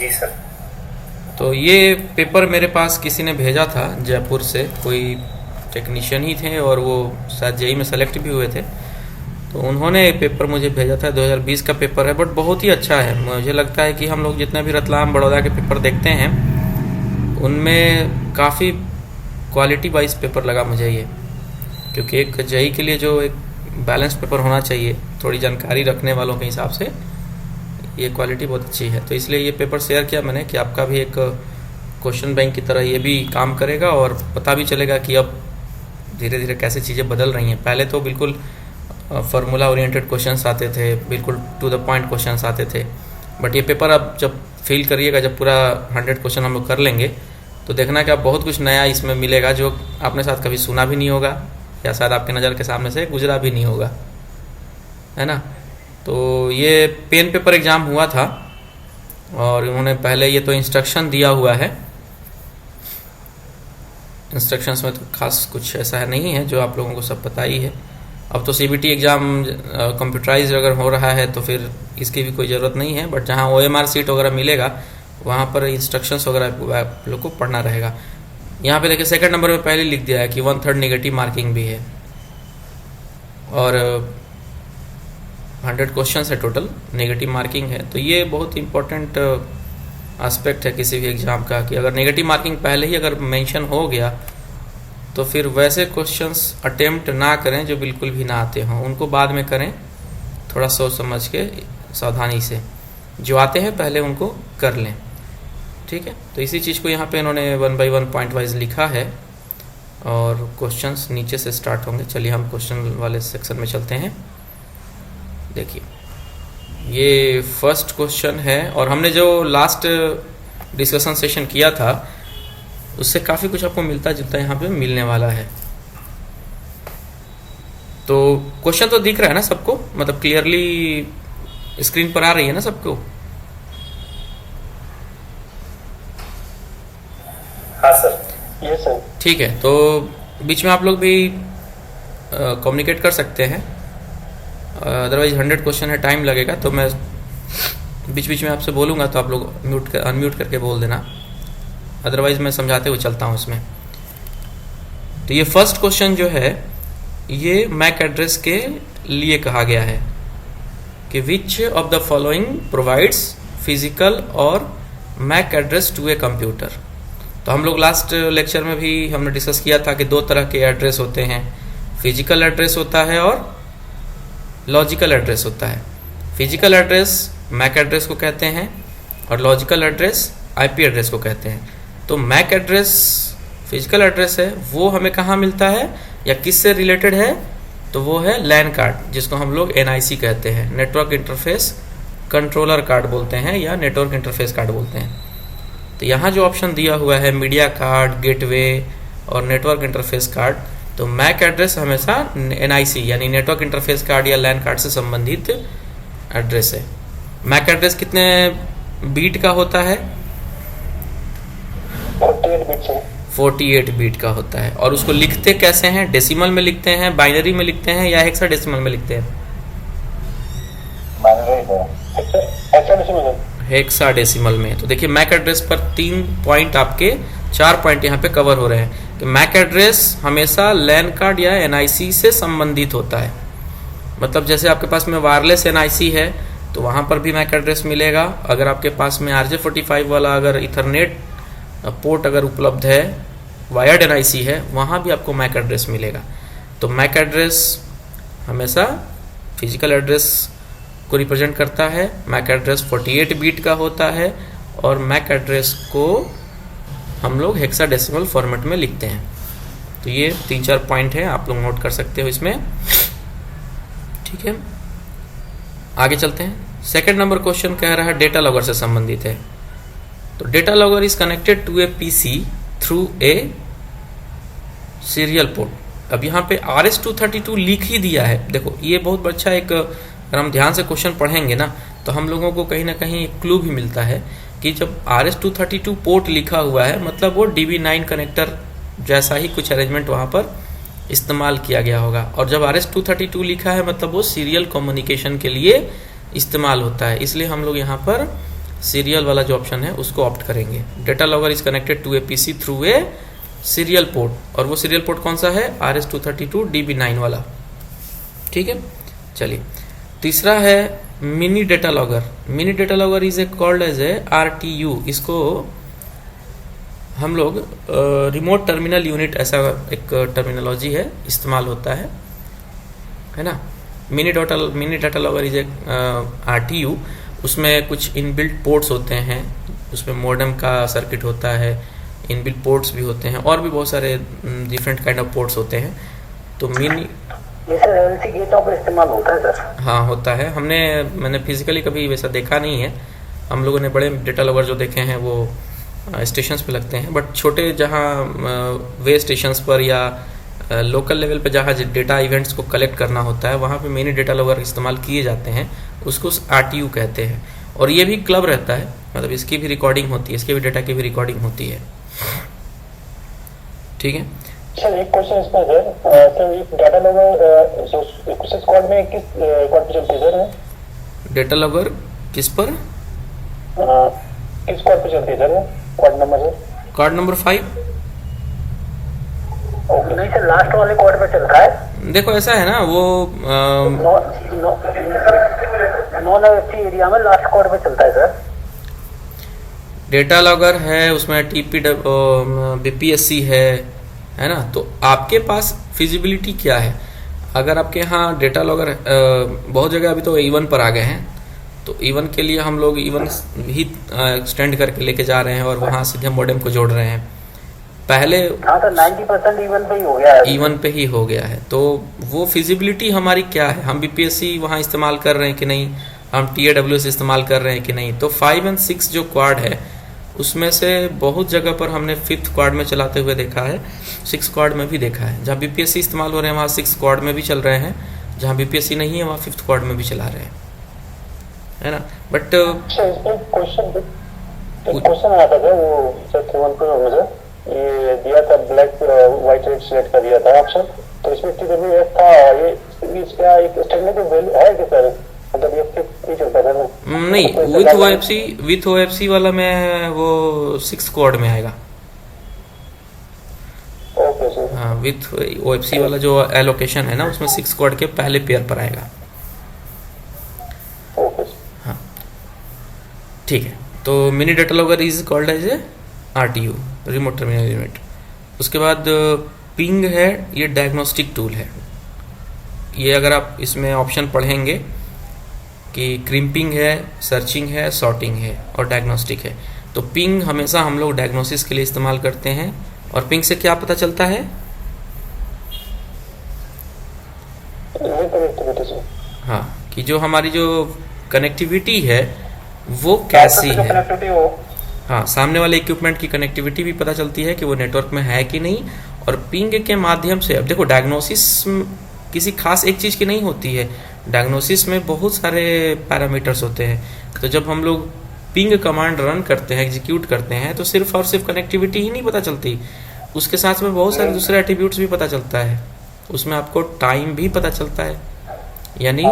जी sir. तो ये paper मेरे पास किसी ने भेजा था जयपुर से, कोई टेक्नीशियन ही थे और वो शायद जेई में सेलेक्ट भी हुए थे। तो उन्होंने पेपर मुझे भेजा था, 2020 का पेपर है, बट बहुत ही अच्छा है। मुझे लगता है कि हम लोग जितने भी रतलाम बड़ौदा के पेपर देखते हैं उनमें काफ़ी क्वालिटी वाइज पेपर लगा मुझे ये, क्योंकि एक जेई के लिए जो एक बैलेंस पेपर होना चाहिए थोड़ी जानकारी रखने वालों के हिसाब से, ये क्वालिटी बहुत अच्छी है। तो इसलिए ये पेपर शेयर किया मैंने कि आपका भी एक क्वेश्चन बैंक की तरह ये भी काम करेगा और पता भी चलेगा कि अब धीरे धीरे कैसे चीज़ें बदल रही हैं। पहले तो बिल्कुल फार्मूला ओरिएंटेड क्वेश्चंस आते थे, बिल्कुल टू द पॉइंट क्वेश्चंस आते थे, बट ये पेपर अब जब फील करिएगा, जब पूरा 100 क्वेश्चन हम लोग कर लेंगे तो देखना कि आप बहुत कुछ नया इसमें मिलेगा जो आपने साथ कभी सुना भी नहीं होगा या शायद आपके नज़र के सामने से गुजरा भी नहीं होगा, है ना। तो ये पेन पेपर एग्ज़ाम हुआ था और उन्होंने पहले ये तो इंस्ट्रक्शन दिया हुआ है, इंस्ट्रक्शंस में तो खास कुछ ऐसा है नहीं है, जो आप लोगों को सब पता ही है। अब तो सीबीटी एग्ज़ाम कंप्यूटराइज अगर हो रहा है तो फिर इसकी भी कोई ज़रूरत नहीं है, बट जहाँ ओएमआर सीट वगैरह मिलेगा वहाँ पर इंस्ट्रक्शंस वगैरह आप लोग को पढ़ना रहेगा। यहाँ पे देखिए सेकंड नंबर में पहले लिख दिया है कि 1/3 नेगेटिव मार्किंग भी है और 100 क्वेश्चन है टोटल, नेगेटिव मार्किंग है। तो ये बहुत इंपॉर्टेंट एस्पेक्ट है किसी भी एग्ज़ाम का कि अगर नेगेटिव मार्किंग पहले ही अगर मेंशन हो गया तो फिर वैसे क्वेश्चंस अटेम्प्ट ना करें जो बिल्कुल भी ना आते हों, उनको बाद में करें थोड़ा सोच समझ के सावधानी से, जो आते हैं पहले उनको कर लें, ठीक है। तो इसी चीज़ को यहाँ पे इन्होंने 1 by 1 पॉइंट वाइज लिखा है और क्वेश्चंस नीचे से स्टार्ट होंगे। चलिए हम क्वेश्चन वाले सेक्शन में चलते हैं। देखिए ये फर्स्ट क्वेश्चन है और हमने जो लास्ट डिस्कशन सेशन किया था उससे काफ़ी कुछ आपको मिलता जुलता यहाँ पे मिलने वाला है। तो क्वेश्चन तो दिख रहा है ना सबको, मतलब क्लियरली स्क्रीन पर आ रही है ना सबको? हाँ सर। Yes sir. ठीक है, तो बीच में आप लोग भी कम्युनिकेट कर सकते हैं, अदरवाइज 100 क्वेश्चन है, टाइम लगेगा, तो मैं बीच बीच में आपसे बोलूँगा तो आप लोग अनम्यूट करके बोल देना, अदरवाइज मैं समझाते हुए चलता हूँ इसमें। तो ये फर्स्ट क्वेश्चन जो है ये मैक एड्रेस के लिए कहा गया है कि which of the following provides physical और MAC address to a computer. तो हम लोग लास्ट लेक्चर में भी हमने डिस्कस किया था कि 2 तरह के एड्रेस होते हैं, फिजिकल एड्रेस होता है और लॉजिकल एड्रेस होता है। फिजिकल एड्रेस मैक एड्रेस को कहते हैं और लॉजिकल एड्रेस आईपी एड्रेस को कहते हैं। तो मैक एड्रेस फिजिकल एड्रेस है, वो हमें कहाँ मिलता है या किससे रिलेटेड है? तो वो है लैन कार्ड, जिसको हम लोग एनआईसी कहते हैं, नेटवर्क इंटरफेस कंट्रोलर कार्ड बोलते हैं या नेटवर्क इंटरफेस कार्ड बोलते हैं। तो यहाँ जो ऑप्शन दिया हुआ है मीडिया कार्ड, गेटवे और नेटवर्क इंटरफेस कार्ड, तो मैक एड्रेस हमेशा एनआईसी यानी नेटवर्क इंटरफेस कार्ड या लैन कार्ड से संबंधित एड्रेस है। मैक एड्रेस कितने बीट का होता है? 48 बीट का होता है। और उसको लिखते कैसे हैं? डेसिमल में लिखते हैं, बाइनरी में लिखते हैं या हेक्साडेसिमल में लिखते हैं? हेक्साडेसिमल में। तो देखिए मैक एड्रेस पर 3 पॉइंट आपके 4 पॉइंट यहाँ पे कवर हो रहे हैं कि मैक एड्रेस हमेशा लैन कार्ड या एनआईसी से संबंधित होता है। मतलब जैसे आपके पास में वायरलेस एनआईसी है तो वहाँ पर भी मैक एड्रेस मिलेगा। अगर आपके पास में RJ45 वाला अगर इथरनेट पोर्ट अगर उपलब्ध है, वायर्ड एनआईसी है, वहाँ भी आपको मैक एड्रेस मिलेगा। तो मैक एड्रेस हमेशा फिजिकल एड्रेस को रिप्रेजेंट करता है। मैक एड्रेस 48 बीट का होता है और मैक एड्रेस को हम लोग हेक्साडेसिमल फॉर्मेट में लिखते हैं। तो ये 3-4 पॉइंट है, आप लोग नोट कर सकते हो इसमें, ठीक है। आगे चलते हैं। सेकंड नंबर क्वेश्चन कह रहा है डेटा लॉगर से संबंधित है। तो data logger is connected to a PC through a serial port. अब यहाँ पे RS-232 लिख ही दिया है। देखो ये बहुत अच्छा एक, अगर हम ध्यान से क्वेश्चन पढ़ेंगे ना तो हम लोगों को कहीं ना कहीं एक क्लू भी मिलता है कि जब RS-232 पोर्ट लिखा हुआ है मतलब वो DB9 कनेक्टर जैसा ही कुछ अरेंजमेंट वहाँ पर इस्तेमाल किया गया होगा। और जब RS-232 लिखा है मतलब वो सीरियल कम्युनिकेशन के लिए इस्तेमाल होता है। इसलिए हम लोग यहाँ पर सीरियल वाला जो ऑप्शन है उसको ऑप्ट करेंगे। Data logger is connected to a PC through a serial port, और वो सीरियल पोर्ट कौन सा है, RS-232 DB9 वाला। ठीक है, चलिए तीसरा है mini data logger. Mini data logger is a called as a RTU। इसको हम लोग रिमोट टर्मिनल यूनिट, ऐसा एक टर्मिनोलॉजी है, इस्तेमाल होता है ना। Mini data logger is A RTU। उसमें कुछ इनबिल्ट पोर्ट्स होते हैं, उसमें मॉडेम का सर्किट होता है, इनबिल्ट पोर्ट्स भी होते हैं, और भी बहुत सारे डिफरेंट काइंड ऑफ पोर्ट्स होते हैं। तो मिनी गेटों पर इस्तेमाल होता है सर? हाँ होता है। मैंने फिजिकली कभी वैसा देखा नहीं है। हम लोगों ने बड़े डेटा लॉगर जो देखे हैं वो स्टेशंस पे लगते हैं, बट छोटे जहाँ वे स्टेशंस पर या लोकल लेवल पे जहाँ डेटा इवेंट्स को कलेक्ट करना होता है वहाँ पे मिनी डेटा लॉगर इस्तेमाल किए जाते हैं, उसको RTU कहते हैं। और ये भी क्लब रहता है, मतलब इसकी भी रिकॉर्डिंग होती है, इसके भी डेटा की भी रिकॉर्डिंग होती है। ठीक है सर, एक क्वेश्चन इसमें सर डेटा लॉगर स्क्वाड में किस क्वाड पे चलती है सर? डेटा लॉगर किस पर, किस क्वाड पे चलती है sir? Quad number sir? Card number 5। Okay, नहीं सर, लास्ट वाले क्वाड पे चलता है। देखो ऐसा है ना, वो नॉन एफसी एरिया में लास्ट क्वाड पे चलता है सर। डेटा लॉगर है, उसमें BPSC है ना। तो आपके पास फिजिबिलिटी क्या है? अगर आपके यहाँ डेटा लॉगर बहुत जगह अभी तो E1 पर आ गए हैं, तो E1 के लिए हम लोग E1 ही एक्सटेंड करके लेके जा रहे हैं और वहाँ सीधे मॉडेम को जोड़ रहे हैं। पहले हाँ सर, 90% E1 पे ही हो गया है। E1 पे ही हो गया है। तो वो फिजिबिलिटी हमारी क्या है, हम BPSC वहाँ इस्तेमाल कर रहे हैं कि नहीं, हम TAWS इस्तेमाल कर रहे हैं कि नहीं। तो 5 और 6 जो क्वाड है उसमें से बहुत जगह पर हमने 5th क्वाड में चलाते हुए देखा है, 6 क्वाड में भी देखा है। जहाँ BPSC इस्तेमाल हो रहे हैं वहाँ 6 क्वाड में भी चल रहे हैं, जहाँ BPSC नहीं है वहाँ 5th क्वाड में भी चला रहे हैं, है ना। बट क्वेश्चन आया था सर, वो सर 314 में सर ये दिया था, ब्लैक व्हाइट रेड सिलेक्ट कर दिया था ऑप्शन, तो इसमें TWS था। ये इसका एक स्टैंडर्ड वैल्यू है कि सर, मतलब ये फिक्स चलता है ना? नहीं, विथ OFC वाला में वो 6 क्वाड में आएगा। Okay sir. हाँ, विथ OFC वाला जो एलोकेशन है ना उसमें 6 क्वाड के पहले पेयर पर आएगा। Okay sir. हाँ ठीक है। तो mini data logger is called as a RTU, remote terminal unit. उसके बाद पिंग है, ये डायग्नोस्टिक टूल है। ये अगर आप इसमें ऑप्शन पढ़ेंगे कि क्रिम्पिंग है, सर्चिंग है, सॉर्टिंग है और डायग्नोस्टिक है। तो पिंग हमेशा हम लोग डायग्नोसिस के लिए इस्तेमाल करते हैं। और पिंग से क्या पता चलता है? हाँ, कि जो हमारी जो कनेक्टिविटी है वो कैसी है। हाँ, सामने वाले इक्विपमेंट की कनेक्टिविटी भी पता चलती है कि वो नेटवर्क में है कि नहीं। और पिंग के माध्यम से, अब देखो डायग्नोसिस किसी खास एक चीज़ की नहीं होती है, डायग्नोसिस में बहुत सारे पैरामीटर्स होते हैं। तो जब हम लोग पिंग कमांड रन करते हैं, एग्जीक्यूट करते हैं, तो सिर्फ और सिर्फ कनेक्टिविटी ही नहीं पता चलती, उसके साथ में बहुत सारे दूसरे एट्रीब्यूट्स भी पता चलता है। उसमें आपको टाइम भी पता चलता है, यानी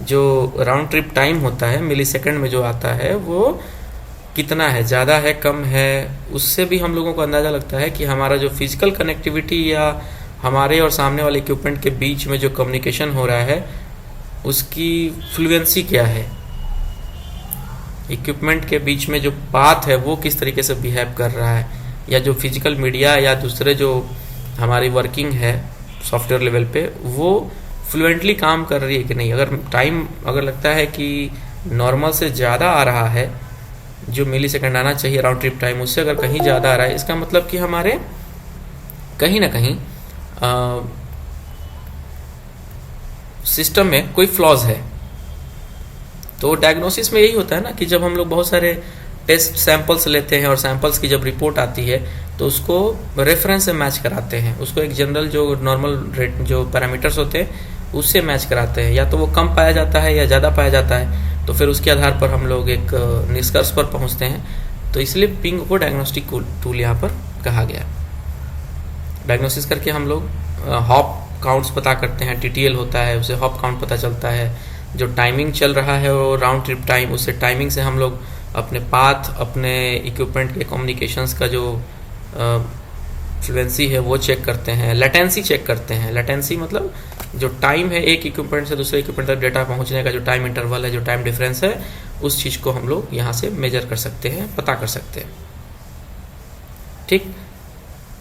जो राउंड ट्रिप टाइम होता है मिली सेकेंड में जो आता है वो कितना है, ज़्यादा है, कम है। उससे भी हम लोगों को अंदाज़ा लगता है कि हमारा जो फिजिकल कनेक्टिविटी या हमारे और सामने वाले इक्विपमेंट के बीच में जो कम्युनिकेशन हो रहा है उसकी फ्लुएंसी क्या है, इक्विपमेंट के बीच में जो पाथ है वो किस तरीके से बिहेव कर रहा है, या जो फिजिकल मीडिया या दूसरे जो हमारी वर्किंग है सॉफ्टवेयर लेवल पे वो फ्लुएंटली काम कर रही है कि नहीं। अगर टाइम अगर लगता है कि नॉर्मल से ज़्यादा आ रहा है, जो मिली सेकेंड आना चाहिए राउंड ट्रिप टाइम, उससे अगर कहीं ज़्यादा आ रहा है, इसका मतलब कि हमारे कहीं ना कहीं सिस्टम में कोई फ्लॉज है। तो डायग्नोसिस में यही होता है ना कि जब हम लोग बहुत सारे टेस्ट सैंपल्स लेते हैं और सैंपल्स की जब रिपोर्ट आती है तो उसको रेफरेंस से मैच कराते हैं, उसको एक जनरल जो नॉर्मल रेट जो पैरामीटर्स होते हैं उससे मैच कराते हैं। या तो वो कम पाया जाता है या ज़्यादा पाया जाता है, तो फिर उसके आधार पर हम लोग एक निष्कर्ष पर पहुंचते हैं। तो इसलिए पिंग को डायग्नोस्टिक टूल यहाँ पर कहा गया। डायग्नोसिस करके हम लोग हॉप काउंट्स पता करते हैं, TTL होता है, उससे हॉप काउंट पता चलता है। जो टाइमिंग चल रहा है वो राउंड ट्रिप टाइम, उससे टाइमिंग से हम लोग अपने पाथ, अपने इक्विपमेंट के कम्युनिकेशंस का जो फ्लुएंसी है वो चेक करते हैं, लेटेंसी चेक करते हैं। लेटेंसी मतलब जो टाइम है एक इक्विपमेंट से दूसरे इक्विपमेंट तक डेटा पहुंचने का, जो टाइम इंटरवल है, जो टाइम डिफरेंस है, उस चीज़ को हम लोग यहाँ से मेजर कर सकते हैं, पता कर सकते हैं। ठीक,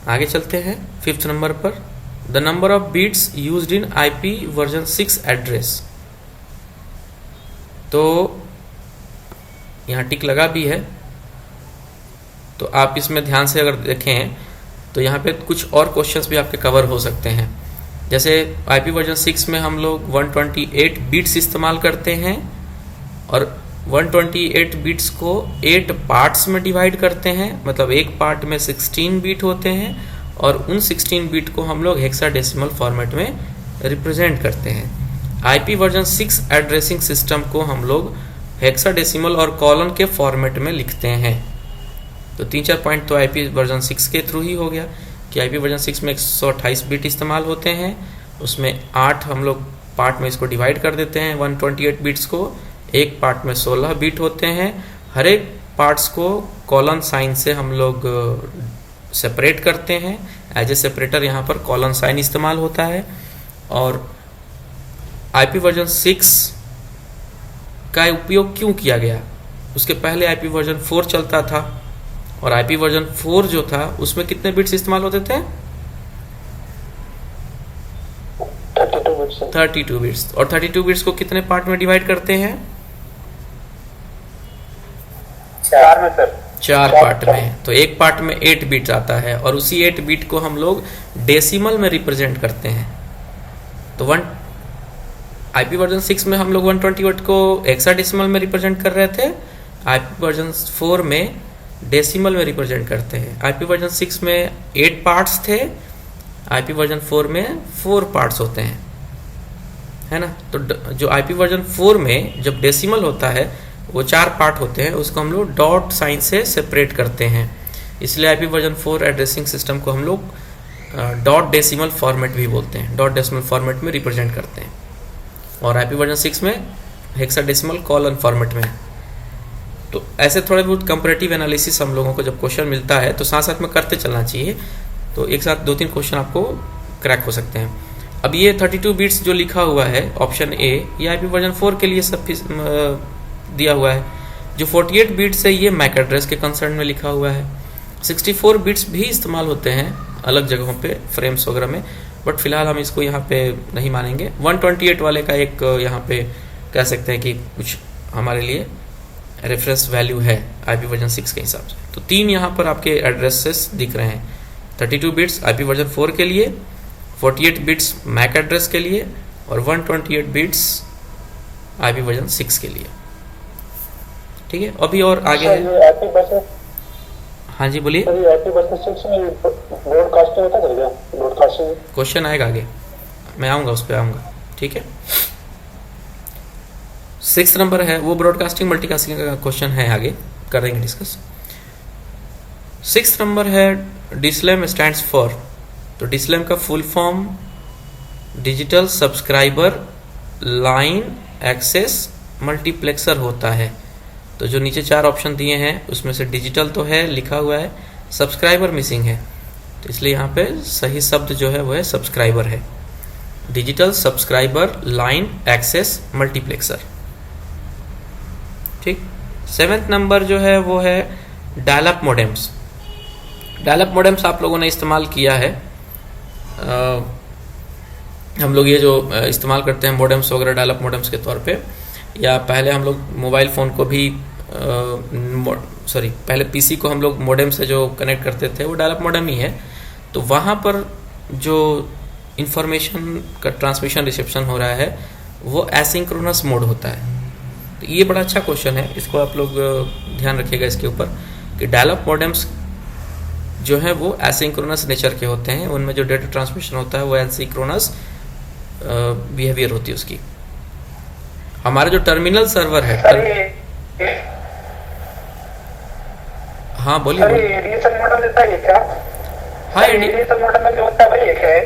आगे चलते हैं 5th नंबर पर। The number of bits used in IP version 6 address. तो यहाँ टिक लगा भी है, तो आप इसमें ध्यान से अगर देखें तो यहाँ पे कुछ और क्वेश्चंस भी आपके कवर हो सकते हैं। जैसे IP वर्जन 6 में हम लोग 128 बीट्स इस्तेमाल करते हैं और 128 बीट्स को 8 पार्ट्स में डिवाइड करते हैं, मतलब एक पार्ट में 16 बीट होते हैं और उन 16 बीट को हम लोग हेक्साडेसिमल फॉर्मेट में रिप्रेजेंट करते हैं। IP वर्जन 6 एड्रेसिंग सिस्टम को हम लोग हेक्साडेसिमल और कॉलन के फॉर्मेट में लिखते हैं। तो 3-4 पॉइंट तो IP वर्जन 6 के थ्रू ही हो गया कि IP वर्जन 6 में 128 बीट इस्तेमाल होते हैं, उसमें 8 हम लोग पार्ट में इसको डिवाइड कर देते हैं 128 बीट्स को, एक पार्ट में 16 बीट होते हैं। हर एक पार्ट्स को कॉलन साइन से हम लोग सेपरेट करते हैं। एज ए सेपरेटर यहाँ पर कॉलन साइन इस्तेमाल होता है। और IP वर्जन 6 का उपयोग क्यों किया गया? उसके पहले IP वर्जन 4 चलता था और IP वर्जन 4 जो था उसमें कितने बिट्स इस्तेमाल होते थे? 32 बिट्स। और 32 बिट्स को कितने पार्ट में डिवाइड करते हैं? 4 में सर। 4 पार्ट में। तो एक पार्ट में 8 बिट आता है और उसी 8 बिट को हम लोग डेसिमल में रिप्रेजेंट करते हैं। तो IP वर्जन 6 में हम लोग 128 को हेक्साडेसिमल में रिप्रेजेंट कर रहे थे, IP वर्जन 4 में डेसिमल में रिप्रेजेंट करते हैं। IP वर्जन 6 में 8 पार्ट्स थे, IP वर्जन 4 में 4 पार्ट्स होते हैं, है ना। तो जो IP वर्जन 4 में जब डेसिमल होता है वो 4 पार्ट होते हैं, उसको हम लोग डॉट साइन से सेपरेट करते हैं। इसलिए IP वर्जन 4 एड्रेसिंग सिस्टम को हम लोग डॉट डेसिमल फॉर्मेट भी बोलते हैं, डॉट डेसिमल फॉर्मेट में रिप्रेजेंट करते हैं। और IP वर्जन 6 में हेक्साडेसिमल कॉलन फॉर्मेट में। तो ऐसे थोड़े बहुत कंपैरेटिव एनालिसिस हम लोगों को जब क्वेश्चन मिलता है तो साथ साथ में करते चलना चाहिए, तो एक साथ 2-3 क्वेश्चन आपको क्रैक हो सकते हैं। अब ये 32 बिट्स जो लिखा हुआ है ऑप्शन ए, ये IP वर्जन 4 के लिए सब दिया हुआ है। जो 48 बिट्स है ये मैक एड्रेस के कंसर्न में लिखा हुआ है। 64 बिट्स भी इस्तेमाल होते हैं अलग जगहों पे, फ्रेम्स वगैरह में, बट फिलहाल हम इसको यहाँ पे नहीं मानेंगे। 128 वाले का एक यहाँ पे कह सकते हैं कि कुछ हमारे लिए रेफरेंस वैल्यू है IP वर्जन 6 के हिसाब से। तो 3 यहाँ पर आपके एड्रेसेस दिख रहे हैं, 32 बिट्स IP वर्जन 4 के लिए, 48 बिट्स मैक एड्रेस के लिए और 128 बिट्स IP वर्जन 6 के लिए। ठीक है, अभी और आगे है। हाँ जी बोलिए। क्वेश्चन आएगा आगे, मैं आऊँगा उस पर आऊँगा। ठीक है, 6 नंबर है वो ब्रॉडकास्टिंग मल्टीकास्टिंग का क्वेश्चन है, आगे कर देंगे डिस्कस। 6 नंबर है डिस्लेम स्टैंड्स फॉर। तो डिस्लेम का full form digital subscriber line access multiplexer होता है। तो जो नीचे 4 ऑप्शन दिए हैं उसमें से डिजिटल तो है लिखा हुआ है, सब्सक्राइबर मिसिंग है, तो इसलिए यहाँ पे सही शब्द जो है वो है सब्सक्राइबर है। Digital subscriber line access multiplexer. ठीक, 7th नंबर जो है वो है डायल-अप मोडेम्स। डायल-अप मोडेम्स आप लोगों ने इस्तेमाल किया है। हम लोग ये जो इस्तेमाल करते हैं मोडेम्स वगैरह डायल-अप मोडेम्स के तौर पे, या पहले हम लोग मोबाइल फ़ोन को भी पहले पीसी को हम लोग मोडेम से जो कनेक्ट करते थे वो डायल-अप मोडेम ही है। तो वहाँ पर जो इंफॉर्मेशन का ट्रांसमिशन रिसेप्शन हो रहा है वो एसिंक्रोनस मोड होता है। तो ये बड़ा अच्छा क्वेश्चन है, इसको आप लोग ध्यान रखिएगा इसके ऊपर कि डायल-अप मोडेम्स जो है वो एसिंक्रोनस नेचर के होते हैं, उनमें जो डेटा ट्रांसमिशन होता है वो एसिंक्रोनस बिहेवियर होती है उसकी। हमारा जो टर्मिनल सर्वर है हाँ बोलिए। हाँ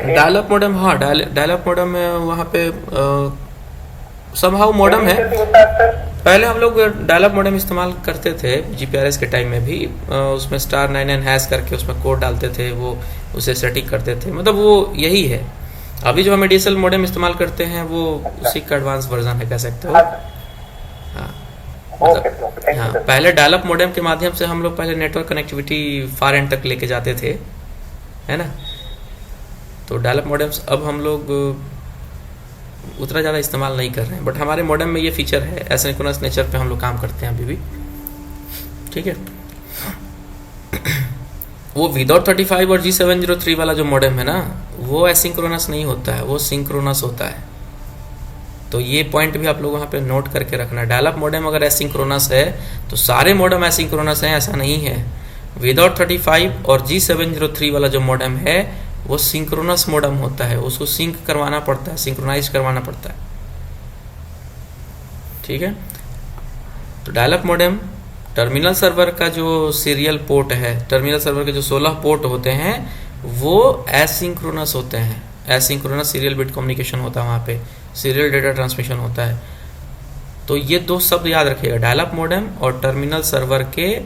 डायल-अप मोडेम, हाँ डायल-अप मोडेम में वहाँ पे समहाउ मोडेम है, पहले हम लोग डायल अप मॉडेम इस्तेमाल करते थे GPRS के टाइम में भी, उसमें *99# करके उसमें कोड डालते थे, वो उसे सेटिंग करते थे, मतलब वो यही है। अभी जो हम DSL मॉडेम इस्तेमाल करते हैं वो उसी का एडवांस वर्जन है, कह सकते हो। हाँ मतलब हाँ, पहले डायल अप मॉडेम के माध्यम से हम लोग पहले नेटवर्क कनेक्टिविटी फार एंड तक लेके जाते थे, है ना। तो डायल अप मॉडेम्स अब हम लोग उतना ज़्यादा इस्तेमाल नहीं कर रहे हैं, बट हमारे मॉडेम में ये फीचर है, एसिंक्रोनस नेचर पे हम लोग काम करते हैं अभी भी, ठीक है। वो विदाउट 35 और G703 वाला जो मॉडेम है ना, वो एसिंक्रोनस नहीं होता है, वो सिंक्रोनस होता है। तो ये पॉइंट भी आप लोग वहाँ पे नोट करके रखना। डायल अप मॉडेम अगर एसिंक्रोनस है तो सारे मॉडेम एसिंक्रोनस हैं, ऐसा नहीं है। विदाउट 35 और G703 वाला जो मॉडेम है वो सिंक्रोनस मॉडेम होता है, उसको सिंक करवाना पड़ता है, सिंक्रोनाइज करवाना पड़ता है, ठीक है। तो dial up modem terminal server का जो सीरियल पोर्ट है, टर्मिनल सर्वर के जो 16 पोर्ट होते हैं वो एसिंक्रोनस होते हैं। एसिंक्रोनस सीरियल बिट कम्युनिकेशन होता है, वहाँ पे सीरियल डेटा ट्रांसमिशन होता है। तो ये दो शब्द याद रखिएगा, डायल अप मॉडेम और टर्मिनल सर्वर के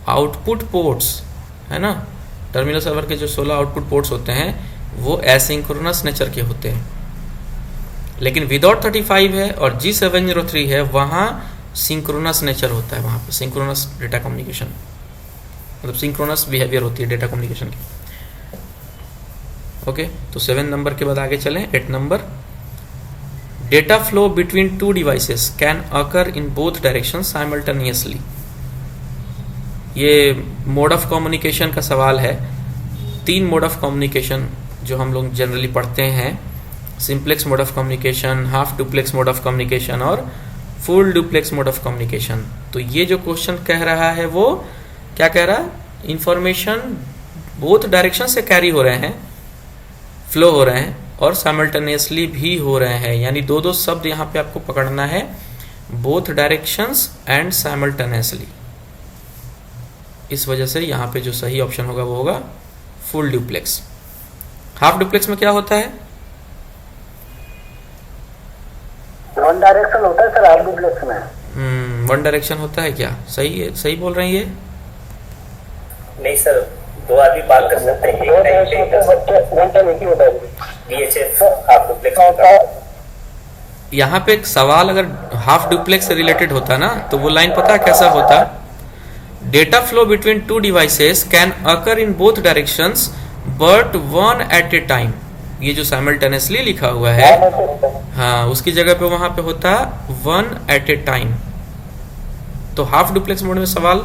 आउटपुट पोर्ट्स, है ना। टर्मिनल सर्वर के जो 16 आउटपुट पोर्ट्स होते हैं वो एसिंक्रोनस नेचर के होते हैं, लेकिन विदाउट 35 है और G703 है, वहाँ सिंक्रोनस नेचर होता है, वहाँ पे सिंक्रोनस डेटा कम्युनिकेशन, मतलब सिंक्रोनस बिहेवियर होती है डेटा कम्युनिकेशन की। ओके, तो 7 नंबर के बाद आगे चलें। 8 number, data flow between two devices can occur in both direction simultaneously. ये मोड ऑफ कम्युनिकेशन का सवाल है। 3 मोड ऑफ कम्युनिकेशन जो हम लोग जनरली पढ़ते हैं, simplex mode of communication, half duplex mode of communication और full duplex mode of communication. तो ये जो क्वेश्चन कह रहा है वो क्या कह रहा है, इंफॉर्मेशन बोथ डायरेक्शन से कैरी हो रहे हैं, फ्लो हो रहे हैं और साइमल्टेनियसली भी हो रहे हैं, यानी दो शब्द यहाँ पे आपको पकड़ना है, बोथ डायरेक्शंस एंड साइमल्टेनियसली। इस वजह से यहाँ पे जो सही ऑप्शन होगा वो होगा फुल डुप्लेक्स। हाफ डुप्लेक्स में क्या होता है, वन डायरेक्शन होता है सर हाफ डुप्लेक्स में। वन डायरेक्शन होता है क्या, सही है, सही बोल रहे हैं ये? नहीं सर, 2 आदमी बात कर सकते हैं, एक टाइम पे VHF हाफ डुप्लेक्स। यहाँ पे एक सवाल अगर हाफ डुप्लेक्स से रिलेटेड होता ना तो वो लाइन पता कैसा होता, data flow between two devices can occur in both directions but one at a time. ये जो साइमल्टेनियसली लिखा हुआ है, हाँ, उसकी जगह पे वहां पे होता वन एट ए टाइम। तो हाफ डुप्लेक्स मोड में सवाल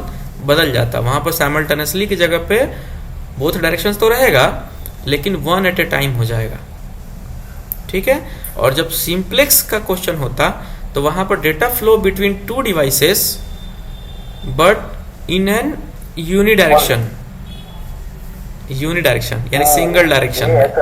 बदल जाता, वहां पर साइमल्टेनियसली की जगह पे बोथ डायरेक्शंस तो रहेगा लेकिन वन एट ए टाइम हो जाएगा, ठीक है। और जब सिंप्लेक्स का क्वेश्चन होता तो वहां पर data flow between two devices but in an unidirection, यानी सिंगल डायरेक्शन में,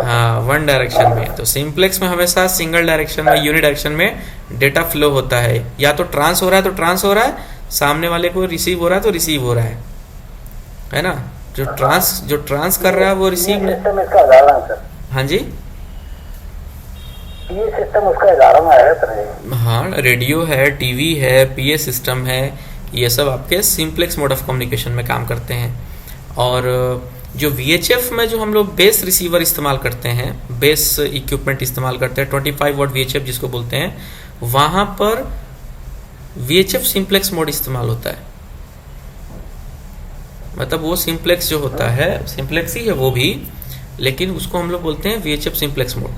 हाँ, वन डायरेक्शन में। तो सिंप्लेक्स में हमेशा सिंगल डायरेक्शन में, यूनिडायरेक्शन में डेटा फ्लो होता है, या तो ट्रांस हो रहा है तो ट्रांस हो रहा है, सामने वाले को रिसीव हो रहा है तो रिसीव हो रहा है ना। जो ट्रांस कर रहा है वो रिसीव, हाँ जी, ये सिस्टम उसका उदाहरण है सर। हाँ, रेडियो है, टीवी है, PA सिस्टम है, ये सब आपके सिंप्लेक्स मोड ऑफ कम्युनिकेशन में काम करते हैं। और जो VHF में जो हम लोग बेस रिसीवर इस्तेमाल करते हैं, बेस इक्विपमेंट इस्तेमाल करते हैं, 25 वॉट VHF जिसको बोलते हैं, वहाँ पर VHF सिंप्लेक्स मोड इस्तेमाल होता है। मतलब वो सिंप्लेक्स जो होता है, सिंप्लेक्स ही है वो भी, लेकिन उसको हम लोग बोलते हैं VHF सिंप्लेक्स मोड।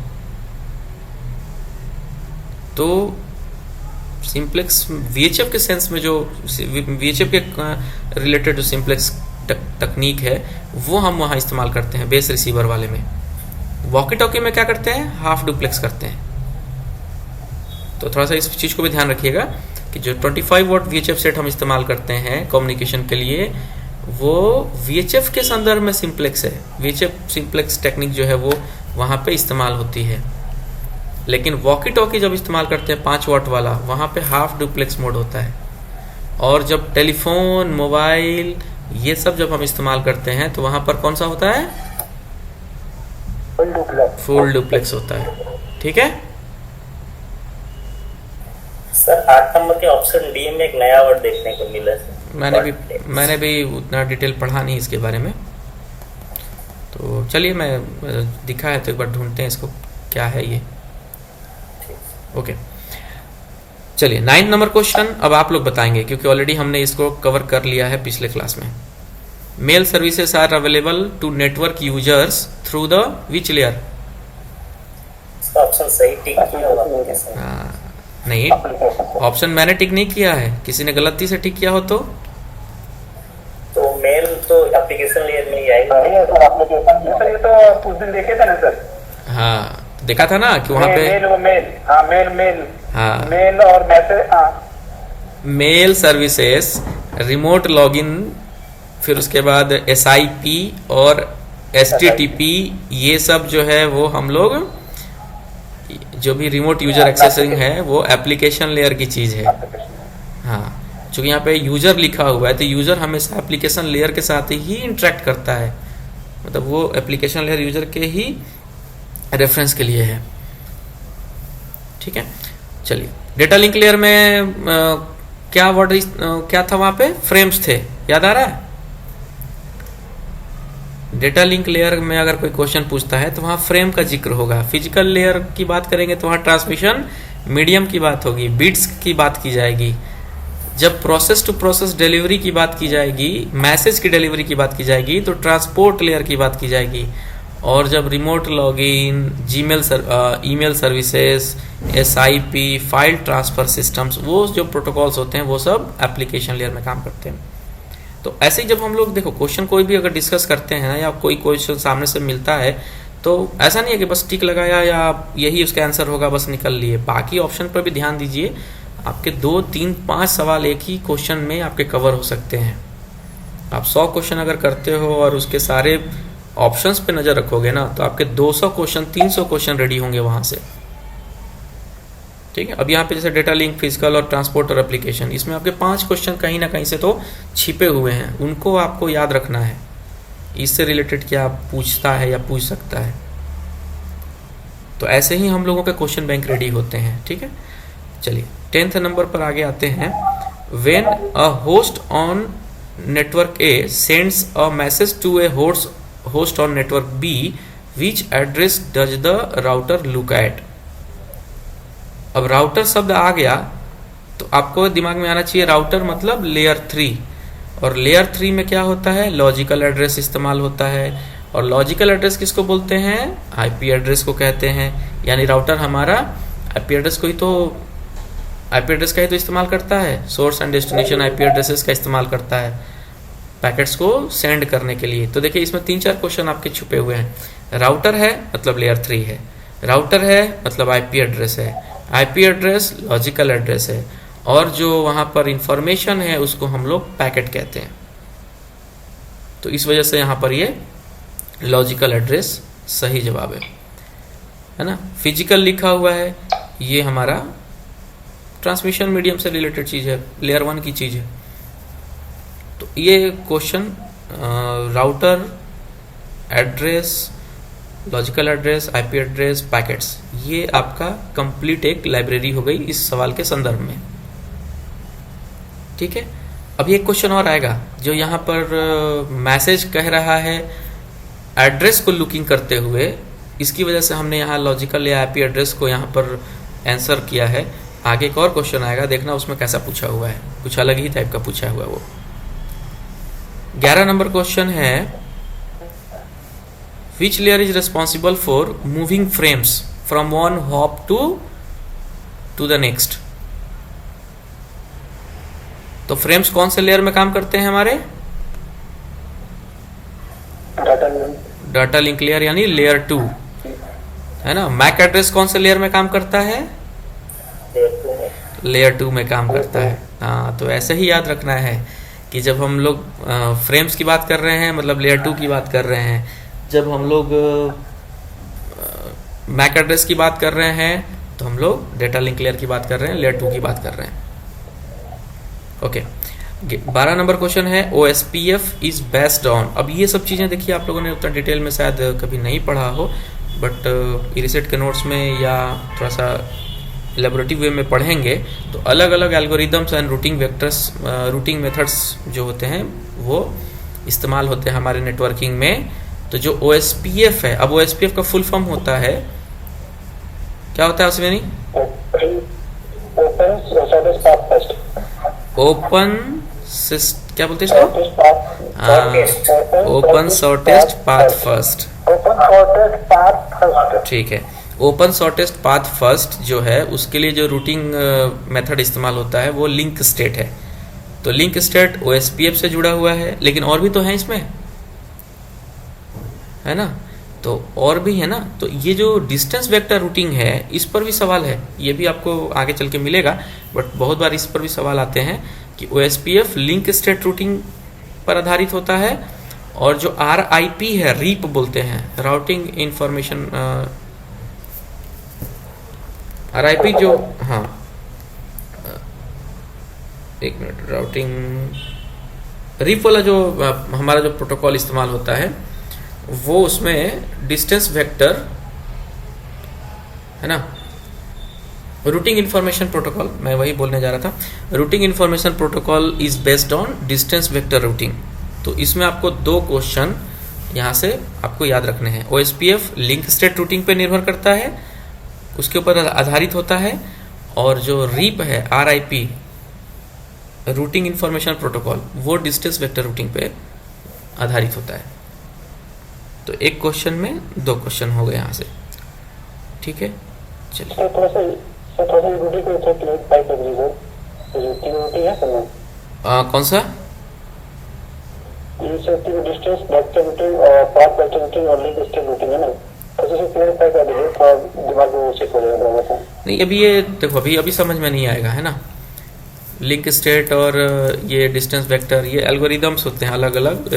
तो सिंप्लेक्स VHF के सेंस में, जो VHF के रिलेटेड जो सिंप्लेक्स तकनीक है वो हम वहाँ इस्तेमाल करते हैं बेस रिसीवर वाले में। वॉकी टॉकी में क्या करते हैं, हाफ डुप्लेक्स करते हैं। तो थोड़ा सा इस चीज़ को भी ध्यान रखिएगा कि जो 25 वॉट VHF सेट हम इस्तेमाल करते हैं कम्युनिकेशन के लिए, वो VHF के संदर्भ में सिंप्लेक्स है। VHF सिंप्लेक्स टेक्निक जो है वो वहाँ पे इस्तेमाल होती है, लेकिन वॉकी टॉकी जब इस्तेमाल करते हैं 5 वॉट वाला, वहाँ पे हाफ डुप्लेक्स मोड होता है। और जब टेलीफोन, मोबाइल, ये सब जब हम इस्तेमाल करते हैं तो वहाँ पर कौन सा होता है, फुल डुप्लेक्स होता है, ठीक है। सर 8 नंबर के ऑप्शन डी में एक नया वर्ड देखने को मिला सर। मैंने भी उतना डिटेल पढ़ा नहीं इसके बारे में, तो चलिए मैं दिखा है तो एक बार ढूंढते हैं इसको क्या है ये। ओके चलिए 9 नंबर क्वेश्चन अब आप लोग बताएंगे, क्योंकि ऑलरेडी हमने इसको कवर कर लिया है पिछले क्लास में। Mail services are available to network users through the which layer? Option सही टिक किया होगा। नहीं, ऑप्शन मैंने टिक नहीं किया है, किसी ने गलती से टिक किया हो तो मेल तो एप्लीकेशन लेयर में ही आएगा। नहीं है सर, एप्लीकेशन ये तो उस दिन देखे थे ना सर। हाँ देखा था ना कि वहाँ पे मेल और message, mail services, remote login, फिर उसके बाद SIP और STTP, ये सब जो है वो हम लोग जो भी रिमोट यूजर एक्सेसिंग है वो एप्लीकेशन लेयर की चीज है। हाँ चूंकि यहाँ पे यूजर लिखा हुआ है तो यूजर हमेशा एप्लीकेशन लेयर के साथ ही इंटरेक्ट करता है, मतलब वो एप्लीकेशन लेयर यूजर के ही रेफरेंस के लिए है। ठीक है चलिए, डेटा लिंक लेयर में क्या वर्ड क्या था वहां पे? फ्रेम्स थे, याद आ रहा है? डेटा लिंक लेयर में अगर कोई क्वेश्चन पूछता है तो वहां फ्रेम का जिक्र होगा। फिजिकल लेयर की बात करेंगे तो वहां ट्रांसमिशन मीडियम की बात होगी, बिट्स की बात की जाएगी। जब प्रोसेस टू प्रोसेस डिलीवरी की बात की जाएगी, मैसेज की डिलीवरी की बात की जाएगी तो ट्रांसपोर्ट लेयर की बात की जाएगी। और जब remote login, email services, SIP, file transfer systems, वो जो प्रोटोकॉल्स होते हैं वो सब एप्लीकेशन लेयर में काम करते हैं। तो ऐसे ही जब हम लोग देखो क्वेश्चन कोई भी अगर डिस्कस करते हैं ना, या कोई क्वेश्चन सामने से मिलता है तो ऐसा नहीं है कि बस टिक लगाया या यही उसका आंसर होगा बस निकल लिए। बाकी ऑप्शन पर भी ध्यान दीजिए, आपके 2, 3, 5 सवाल एक ही क्वेश्चन में आपके कवर हो सकते हैं। आप 100 क्वेश्चन अगर करते हो और उसके सारे ऑप्शंस पे नजर रखोगे ना तो आपके 200 क्वेश्चन, 300 क्वेश्चन रेडी होंगे वहां से। ठीक है, अब यहाँ पे जैसे डेटा लिंक, फिजिकल और ट्रांसपोर्ट और एप्लीकेशन, इसमें आपके 5 क्वेश्चन कहीं ना कहीं से तो छिपे हुए हैं, उनको आपको याद रखना है। इससे रिलेटेड क्या पूछता है या पूछ सकता है, तो ऐसे ही हम लोगों के क्वेश्चन बैंक रेडी होते हैं। ठीक है चलिए 10th नंबर पर आगे आते हैं। When a host on network A sends a message to a host on network B, which address does the router look at? अब राउटर शब्द आ गया तो आपको दिमाग में आना चाहिए राउटर मतलब लेयर 3, और लेयर 3 में क्या होता है? लॉजिकल एड्रेस इस्तेमाल होता है। और लॉजिकल एड्रेस किसको बोलते हैं? IP एड्रेस को कहते हैं। यानी राउटर हमारा IP एड्रेस को ही तो IP एड्रेस का ही तो इस्तेमाल करता है, source and destination IP addresses का इस्तेमाल करता है पैकेट्स को सेंड करने के लिए। तो देखिए इसमें 3-4 क्वेश्चन आपके छुपे हुए हैं। राउटर है मतलब लेयर 3 है, राउटर है मतलब IP एड्रेस है, IP एड्रेस लॉजिकल एड्रेस है, और जो वहां पर इंफॉर्मेशन है उसको हम लोग पैकेट कहते हैं। तो इस वजह से यहां पर ये लॉजिकल एड्रेस सही जवाब है ना। फिजिकल लिखा हुआ है, ये हमारा ट्रांसमिशन मीडियम से रिलेटेड चीज है, लेयर 1 की चीज है। तो ये question router, address, logical address, IP address, packets, ये आपका कंप्लीट एक लाइब्रेरी हो गई इस सवाल के संदर्भ में। ठीक है, अब ये क्वेश्चन और आएगा जो यहाँ पर मैसेज कह रहा है एड्रेस को लुकिंग करते हुए, इसकी वजह से हमने यहाँ लॉजिकल या IP एड्रेस को यहाँ पर आंसर किया है। आगे एक और क्वेश्चन आएगा, देखना उसमें कैसा पूछा हुआ है, कुछ अलग ही टाइप का पूछा हुआ है वो। 11 नंबर क्वेश्चन है, which layer is responsible for moving frames from one hop to the next? तो फ्रेम्स कौन से लेयर में काम करते हैं हमारे? डाटा लिंक लेयर यानी लेयर 2 है ना। मैक एड्रेस कौन से लेयर में काम करता है? लेयर 2 में काम करता है। हाँ, तो ऐसे ही याद रखना है कि जब हम लोग फ्रेम्स की बात कर रहे हैं मतलब लेयर 2 की बात कर रहे हैं, जब हम लोग मैक एड्रेस की बात कर रहे हैं तो हम लोग डेटा लिंक लेयर की बात कर रहे हैं, लेयर 2 की बात कर रहे हैं। ओके 12 नंबर क्वेश्चन है, OSPF इज बेस्ड ऑन। अब ये सब चीज़ें देखिए आप लोगों ने उतना डिटेल में शायद कभी नहीं पढ़ा हो, बट इरिसेट के नोट्स में या थोड़ा सा लेबोरेटरी वे में पढ़ेंगे तो अलग अलग algorithms and routing vectors, routing methods जो होते हैं वो इस्तेमाल होते हैं हमारे नेटवर्किंग में। तो जो OSPF है, अब OSPF का फुल फॉर्म होता है, क्या होता है अश्विनी? क्या बोलते हैं इसको? Open shortest path first. ठीक है, ओपन शॉर्टेस्ट पाथ फर्स्ट जो है उसके लिए जो रूटिंग मेथड इस्तेमाल होता है वो लिंक स्टेट है। तो लिंक स्टेट OSPF से जुड़ा हुआ है, लेकिन और भी तो है इसमें, है ना? तो और भी है ना। तो ये जो डिस्टेंस वेक्टर रूटिंग है इस पर भी सवाल है, ये भी आपको आगे चल के मिलेगा, बट बहुत बार इस पर भी सवाल आते हैं कि OSPF लिंक स्टेट रूटिंग पर आधारित होता है, और जो RIP है, रीप बोलते हैं, राउटिंग इंफॉर्मेशन, RIP जो, हाँ एक मिनट, राउटिंग रीप वाला जो हमारा जो प्रोटोकॉल इस्तेमाल होता है वो उसमें डिस्टेंस वेक्टर है ना, रूटिंग इंफॉर्मेशन प्रोटोकॉल, मैं वही बोलने जा रहा था। Routing information protocol is based on distance vector routing. तो इसमें आपको 2 क्वेश्चन यहाँ से आपको याद रखने हैं। OSPF लिंक स्टेट रूटिंग पे निर्भर करता है, उसके ऊपर आधारित होता है, और जो रीप है RIP रूटिंग इंफॉर्मेशन प्रोटोकॉल वो डिस्टेंस वेक्टर रूटिंग पे आधारित होता है। तो एक क्वेश्चन में 2 क्वेश्चन हो गए यहाँ से, ठीक है। चलिए कौन सा? डिस्टेंस वेक्टर रूटिंग और पाथ वेक्टर रूटिंग और लिंक स्टेट रूटिंग है ना, तो इसे क्लियरिफाई कर दीजिए, थोड़ा दिमाग में चेक हो जाएगा। नहीं, अभी ये देखो, अभी समझ में नहीं आएगा, है ना। लिंक स्टेट और ये डिस्टेंस वेक्टर, ये एल्गोरिदम्स होते हैं अलग अलग।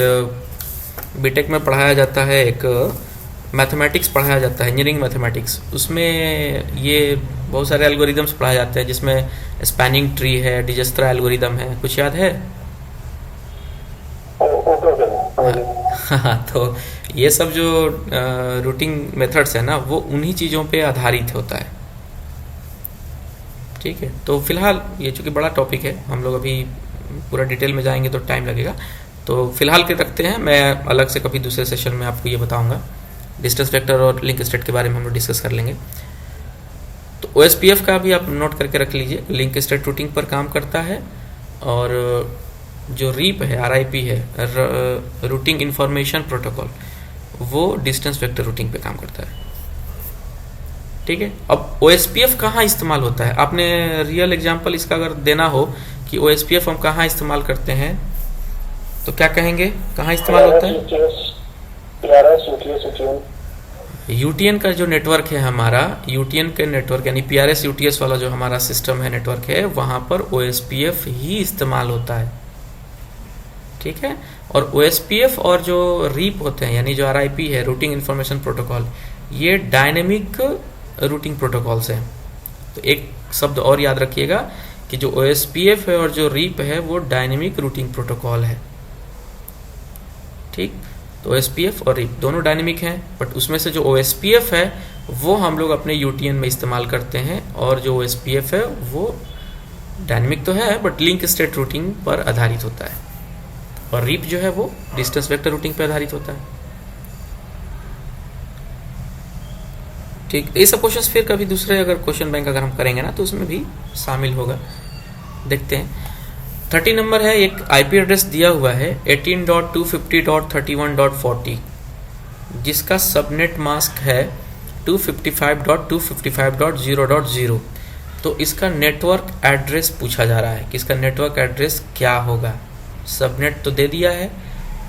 बीटेक में पढ़ाया जाता है, एक मैथमेटिक्स पढ़ाया जाता है, इंजीनियरिंग मैथमेटिक्स, उसमें ये बहुत सारे एल्गोरिदम्स पढ़ाए जाते हैं, जिसमें स्पैनिंग ट्री है, डिजस्त्रा एल्गोरिदम है, कुछ याद है? हाँ, तो ये सब जो रूटिंग मेथड्स है ना वो उन्हीं चीज़ों पे आधारित होता है, ठीक है। तो फिलहाल ये चूँकि बड़ा टॉपिक है, हम लोग अभी पूरा डिटेल में जाएंगे तो टाइम लगेगा, तो फिलहाल के रखते हैं। मैं अलग से कभी दूसरे सेशन में आपको ये बताऊंगा, डिस्टेंस वेक्टर और लिंक स्टेट के बारे में हम लोग डिस्कस कर लेंगे। तो OSPF का भी आप नोट करके रख लीजिए, लिंक स्टेट रूटिंग पर काम करता है, और जो रीप है RIP है रूटिंग इंफॉर्मेशन प्रोटोकॉल वो डिस्टेंस वेक्टर रूटिंग पे काम करता है, ठीक है। अब OSPF कहाँ इस्तेमाल होता है, आपने रियल एग्जांपल इसका अगर देना हो कि OSPF हम कहाँ इस्तेमाल करते हैं तो क्या कहेंगे, कहाँ इस्तेमाल होता है? UTN का जो नेटवर्क है हमारा, UTN के नेटवर्क यानी PRS UTS वाला जो हमारा सिस्टम है, नेटवर्क है, वहाँ पर OSPF ही इस्तेमाल होता है, ठीक है। और OSPF और जो रीप होते हैं यानी जो RIP है रूटिंग इंफॉर्मेशन प्रोटोकॉल, ये डायनेमिक रूटिंग प्रोटोकॉल्स हैं। तो एक शब्द और याद रखिएगा कि जो OSPF है और जो रीप है वो डायनेमिक रूटिंग प्रोटोकॉल है, ठीक। तो OSPF और रीप दोनों डायनेमिक हैं, बट उसमें से जो OSPF है वो हम लोग अपने UTN में इस्तेमाल करते हैं, और जो OSPF है वो डायनेमिक तो है बट लिंक स्टेट रूटिंग पर आधारित होता है, और रीप जो है वो डिस्टेंस वेक्टर रूटिंग पर आधारित होता है, ठीक। ये सब क्वेश्चंस फिर कभी दूसरे अगर क्वेश्चन बैंक अगर हम करेंगे ना तो उसमें भी शामिल होगा, देखते हैं। 30 नंबर है, एक IP एड्रेस दिया हुआ है 18.250.31.40 जिसका सबनेट मास्क है 255.255.0.0। तो इसका नेटवर्क एड्रेस पूछा जा रहा है कि इसका नेटवर्क एड्रेस क्या होगा। सबनेट तो दे दिया है,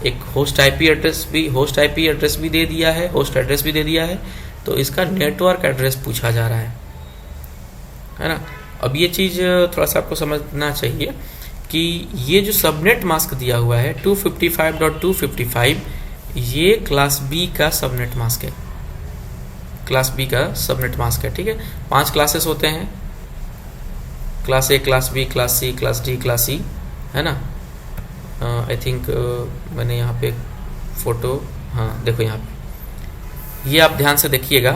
एक होस्ट IP एड्रेस भी दे दिया है, होस्ट एड्रेस भी दे दिया है, तो इसका नेटवर्क एड्रेस पूछा जा रहा है ना। अब ये चीज़ थोड़ा सा आपको समझना चाहिए कि ये जो सबनेट मास्क दिया हुआ है 255.255 ये क्लास B का सबनेट मास्क है, क्लास B का सबनेट मास्क है, ठीक है। 5 क्लासेस होते हैं, class A, class B, class C, class D, class C, है ना। आई थिंक मैंने यहाँ पे फोटो, हाँ देखो यहाँ पे, ये आप ध्यान से देखिएगा।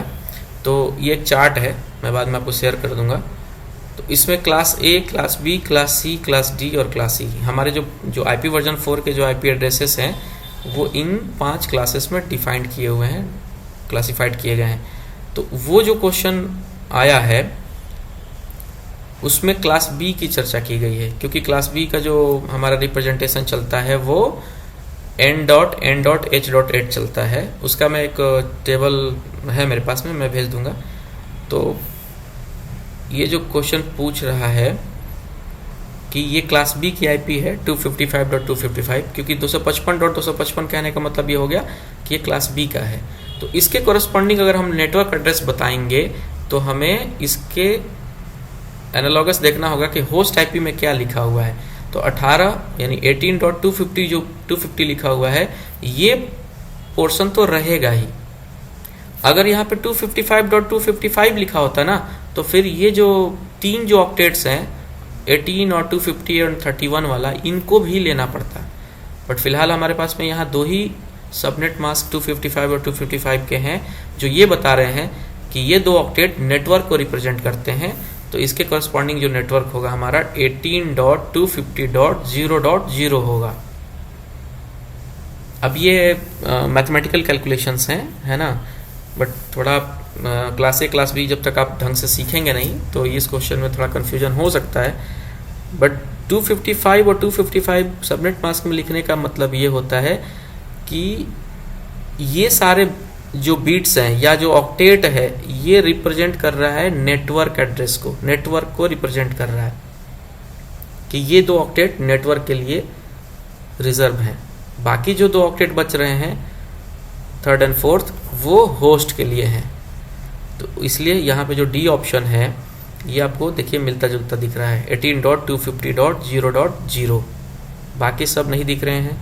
तो ये एक चार्ट है, मैं बाद में आपको शेयर कर दूंगा। तो इसमें class A, class B, class C, class D और क्लास ई, हमारे जो आईपी वर्जन 4 के जो आईपी एड्रेसेस हैं वो इन 5 क्लासेस में डिफाइंड किए हुए हैं, क्लासिफाइड किए गए हैं। तो वो जो क्वेश्चन आया है उसमें क्लास बी की चर्चा की गई है, क्योंकि क्लास बी का जो हमारा रिप्रेजेंटेशन चलता है वो n.h.h चलता है। उसका मैं एक टेबल है मेरे पास में, मैं भेज दूंगा। तो ये जो क्वेश्चन पूछ रहा है कि ये क्लास बी की आईपी है 255.255, क्योंकि 255.255 कहने का मतलब ये हो गया कि ये क्लास बी का है। तो इसके कोरस्पॉन्डिंग अगर हम नेटवर्क एड्रेस बताएंगे तो हमें इसके एनालॉगस देखना होगा कि होस्ट आईपी में क्या लिखा हुआ है। तो 18 यानी 18.250 जो 250 लिखा हुआ है ये पोर्शन तो रहेगा ही। अगर यहाँ पे 255.255 लिखा होता ना तो फिर ये जो 3 जो ऑक्टेट्स हैं 18 और 250 और 31 वाला, इनको भी लेना पड़ता। बट फिलहाल हमारे पास में यहाँ 2 ही सबनेट मास्क 255 और 255 के हैं जो ये बता रहे हैं कि ये 2 ऑक्टेट नेटवर्क को रिप्रेजेंट करते हैं। तो इसके करस्पॉन्डिंग जो नेटवर्क होगा हमारा 18.250.0.0 होगा। अब ये मैथमेटिकल कैलकुलेशंस हैं, है ना, बट थोड़ा क्लास ए क्लास बी जब तक आप ढंग से सीखेंगे नहीं तो इस क्वेश्चन में थोड़ा कन्फ्यूजन हो सकता है। बट 255 और 255 सबनेट मास्क में लिखने का मतलब ये होता है कि ये सारे जो बीट्स हैं या जो ऑक्टेट है ये रिप्रेजेंट कर रहा है नेटवर्क एड्रेस को, नेटवर्क को रिप्रेजेंट कर रहा है कि ये 2 ऑक्टेट नेटवर्क के लिए रिजर्व हैं। बाकी जो 2 ऑक्टेट बच रहे हैं 3rd और 4th वो होस्ट के लिए हैं। तो इसलिए यहाँ पे जो डी ऑप्शन है ये आपको देखिए मिलता जुलता दिख रहा है 18.250.0.0। बाकी सब नहीं दिख रहे हैं,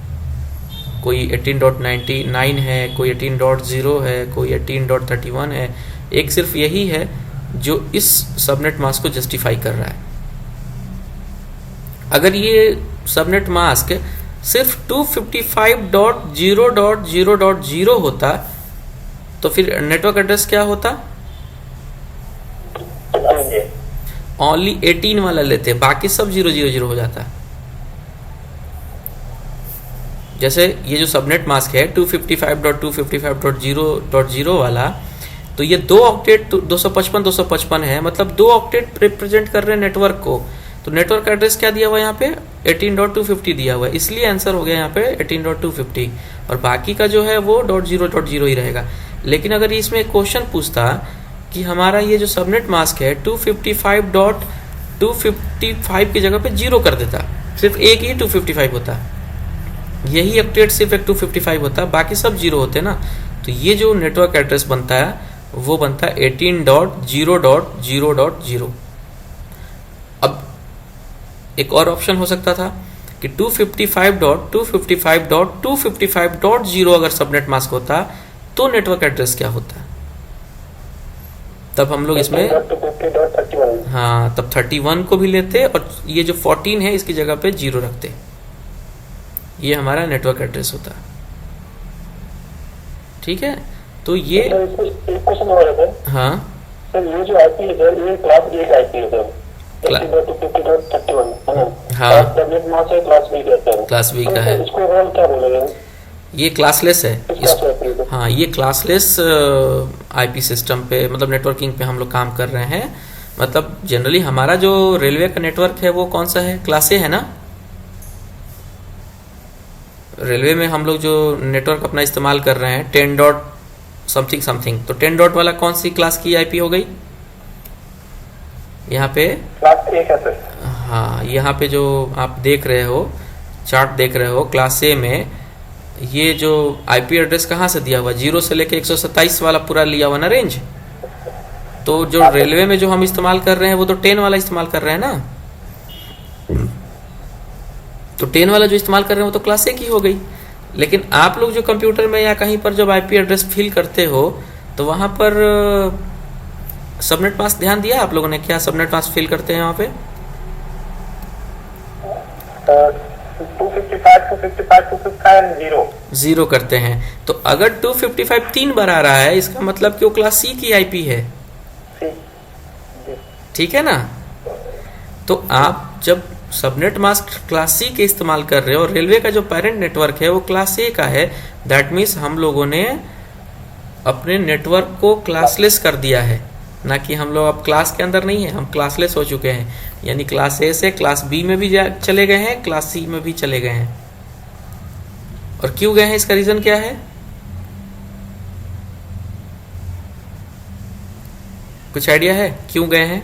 कोई 18.99 है, कोई 18.0 है, कोई 18.31 है। एक सिर्फ यही है जो इस सबनेट मास्क को जस्टिफाई कर रहा है। अगर ये सबनेट मास्क सिर्फ 255.0.0.0 होता तो फिर नेटवर्क एड्रेस क्या होता? ओनली 18 वाला लेते, बाकी सब 000 हो जाता। जैसे ये जो सबनेट मास्क है 255.255.0.0 वाला, तो ये 2 ऑक्टेट 255 है, मतलब 2 ऑक्टेट रिप्रेजेंट कर रहे हैं नेटवर्क को। तो नेटवर्क एड्रेस क्या दिया हुआ है यहाँ पे 18.250 दिया हुआ है, इसलिए आंसर हो गया यहाँ पे 18.250 और बाकी का जो है वो .0.0 ही रहेगा। लेकिन अगर इसमें एक क्वेश्चन पूछता कि हमारा ये जो सबनेट मास्क है 255.255 की जगह पे 0 कर देता, सिर्फ एक ही 255 होता, यही ऑक्टेट सिर्फ एक 255 होता, बाकी सब 0 होते ना। तो ये जो नेटवर्क एड्रेस बनता है वो बनता है 18.0.0.0। अब एक और ऑप्शन हो सकता था कि 255.255.255.0 अगर सबनेट मास्क होता तो नेटवर्क एड्रेस क्या होता? तब हम लोग इसमें हाँ तब 31 को भी लेते और ये जो 14 है इसकी जगह पे 0 रखते, ये हमारा नेटवर्क एड्रेस होता। ठीक है, तो ये एक क्वेश्चन और है सर। हाँ सर ये जो आईपी है सर ये क्लास ए का आईपी है सर 80.250.31 है ना। हाँ सबनेट मास्क है क्लास बी का सर, क्लास बी का है। इसको रोल क्या बोलेंगे? ये क्लासलेस है हाँ ये क्लासलेस आईपी सिस्टम पे मतलब नेटवर्किंग पे हम लोग काम कर रहे हैं। मतलब जनरली हमारा जो रेलवे का नेटवर्क है वो कौन सा है? क्लास ए है ना। रेलवे में हम लोग जो नेटवर्क अपना इस्तेमाल कर रहे हैं 10 डॉट समथिंग समथिंग, तो 10 डॉट वाला कौन सी क्लास की आईपी हो गई? यहाँ पे क्लास ए का सर। हाँ यहाँ पे जो आप देख रहे हो चार्ट देख रहे हो क्लास ए में ये जो आईपी एड्रेस कहाँ से दिया हुआ 0 से लेके 127 वाला पूरा लिया हुआ ना रेंज। तो जो रेलवे में जो हम इस्तेमाल कर रहे हैं वो तो 10 वाला इस्तेमाल कर रहे हैं ना। तो 10 वाला जो इस्तेमाल कर रहे हैं वो तो क्लास ए की हो गई। लेकिन आप लोग जो कंप्यूटर में या कहीं पर जब आईपी एड्रेस फिल करते हो तो वहां पर सबनेट मास्क ध्यान दिया आप लोगों ने? क्या सबनेट मास्क फिल करते हैं वहां पे? 255 0 करते हैं। तो अगर 255 3 बार आ रहा है इसका मतलब कि वो क्लास सी की आईपी है। ठीक है ना। तो आप जब सबनेट मास्क क्लास सी के इस्तेमाल कर रहे हो और रेलवे का जो पेरेंट नेटवर्क है वो क्लास ए का है, दैट मीन्स हम लोगों ने अपने नेटवर्क को क्लासलेस कर दिया है, ना कि हम लोग अब क्लास के अंदर नहीं है, हम क्लासलेस हो चुके हैं। यानी क्लास ए से क्लास बी में भी चले गए हैं, क्लास सी में भी चले गए हैं। और क्यों गए हैं, इसका रीजन क्या है? कुछ आइडिया है क्यों गए हैं?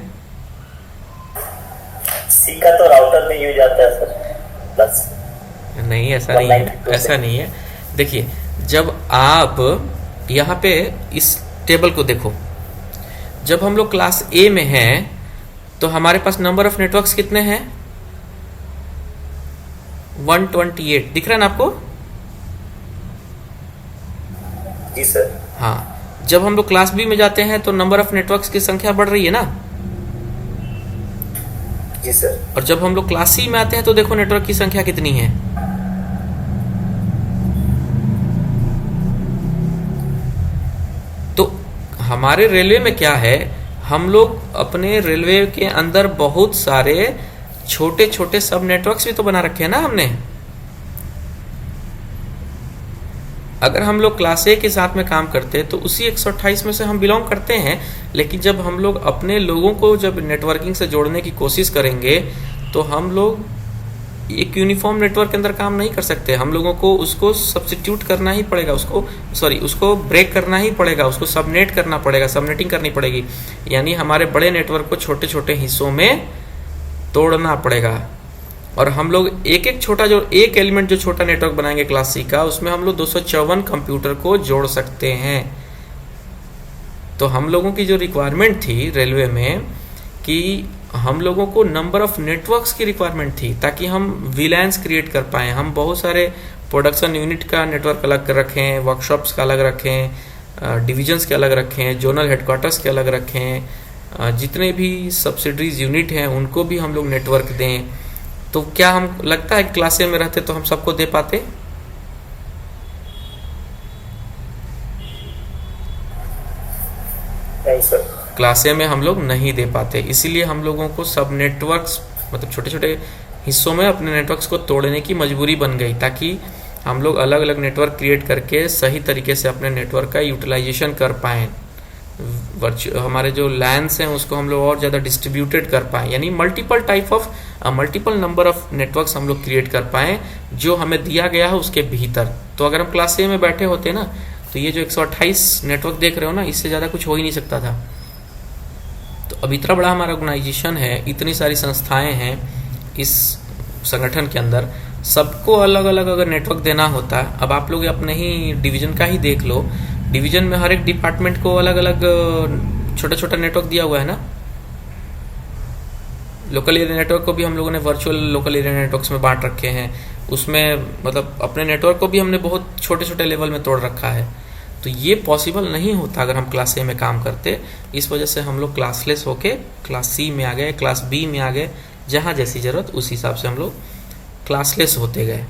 सी का तो राउटर में यूज आता है सर, बस नहीं, ऐसा नहीं है, ऐसा नहीं है। देखिए, जब आप यहाँ पे इस टेबल को देखो, जब हम लोग क्लास ए में हैं तो हमारे पास नंबर ऑफ नेटवर्क्स कितने हैं? 128 दिख रहा है ना आपको? जी सर। हाँ, जब हम लोग क्लास बी में जाते हैं तो नंबर ऑफ नेटवर्क्स की संख्या बढ़ रही है ना? जी सर। और जब हम लोग क्लास सी में आते हैं तो देखो नेटवर्क की संख्या कितनी है। तो हमारे रेलवे में क्या है, हम लोग अपने रेलवे के अंदर बहुत सारे छोटे छोटे सब नेटवर्क्स भी तो बना रखे हैं ना हमने। अगर हम लोग क्लास ए के साथ में काम करते तो उसी 128 में से हम बिलोंग करते हैं, लेकिन जब हम लोग अपने लोगों को जब नेटवर्किंग से जोड़ने की कोशिश करेंगे तो हम लोग एक यूनिफॉर्म नेटवर्क के अंदर काम नहीं कर सकते। हम लोगों को उसको सब्स्टिट्यूट करना ही पड़ेगा, उसको ब्रेक करना ही पड़ेगा, उसको सबनेट करना पड़ेगा, सबनेटिंग करनी पड़ेगी। यानी हमारे बड़े नेटवर्क को छोटे छोटे हिस्सों में तोड़ना पड़ेगा। और हम लोग एक एलिमेंट जो छोटा नेटवर्क बनाएंगे क्लास सी का, उसमें हम लोग 254 कंप्यूटर को जोड़ सकते हैं। तो हम लोगों की जो रिक्वायरमेंट थी रेलवे में कि हम लोगों को नंबर ऑफ नेटवर्क्स की रिक्वायरमेंट थी ताकि हम वीलैंस क्रिएट कर पाएँ। हम बहुत सारे प्रोडक्शन यूनिट का नेटवर्क अलग रखें, वर्कशॉप्स का अलग रखें, डिविजन्स के अलग रखें, जोनल हेडक्वार्टर्स के अलग रखें, जितने भी सब्सिडरीज यूनिट हैं उनको भी हम लोग नेटवर्क दें। तो क्या हम लगता है क्लास ए में रहते तो हम सबको दे पाते? नहीं सर, क्लास ए में हम लोग नहीं दे पाते। इसीलिए हम लोगों को सब नेटवर्क्स मतलब छोटे छोटे हिस्सों में अपने नेटवर्क्स को तोड़ने की मजबूरी बन गई, ताकि हम लोग अलग अलग नेटवर्क क्रिएट करके सही तरीके से अपने नेटवर्क का यूटिलाइजेशन कर पाएँ। हमारे जो लैंड्स हैं उसको हम लोग और ज़्यादा डिस्ट्रीब्यूटेड कर पाएँ, यानी मल्टीपल नंबर ऑफ नेटवर्क्स हम लोग क्रिएट कर पाएँ जो हमें दिया गया है उसके भीतर। तो अगर हम क्लास ए में बैठे होते ना तो ये जो 128 नेटवर्क देख रहे हो ना, इससे ज़्यादा कुछ हो ही नहीं सकता था। तो अब इतना बड़ा हमारा ऑर्गेनाइजेशन है, इतनी सारी संस्थाएं हैं इस संगठन के अंदर, सबको अलग अलग अगर नेटवर्क देना होता, अब आप लोग अपने ही डिवीजन का ही देख लो, डिवीजन में हर एक डिपार्टमेंट को अलग अलग छोटा छोटा नेटवर्क दिया हुआ है ना। लोकल एरिया नेटवर्क को भी हम लोगों ने वर्चुअल लोकल एरिया नेटवर्क्स में बांट रखे हैं। उसमें मतलब अपने नेटवर्क को भी हमने बहुत छोटे छोटे लेवल में तोड़ रखा है। तो ये पॉसिबल नहीं होता अगर हम क्लास ए में काम करते। इस वजह से हम लोग क्लासलेस होके क्लास सी में आ गए, क्लास बी में आ गए, जहाँ जैसी ज़रूरत उस हिसाब से हम लोग क्लासलेस होते गए।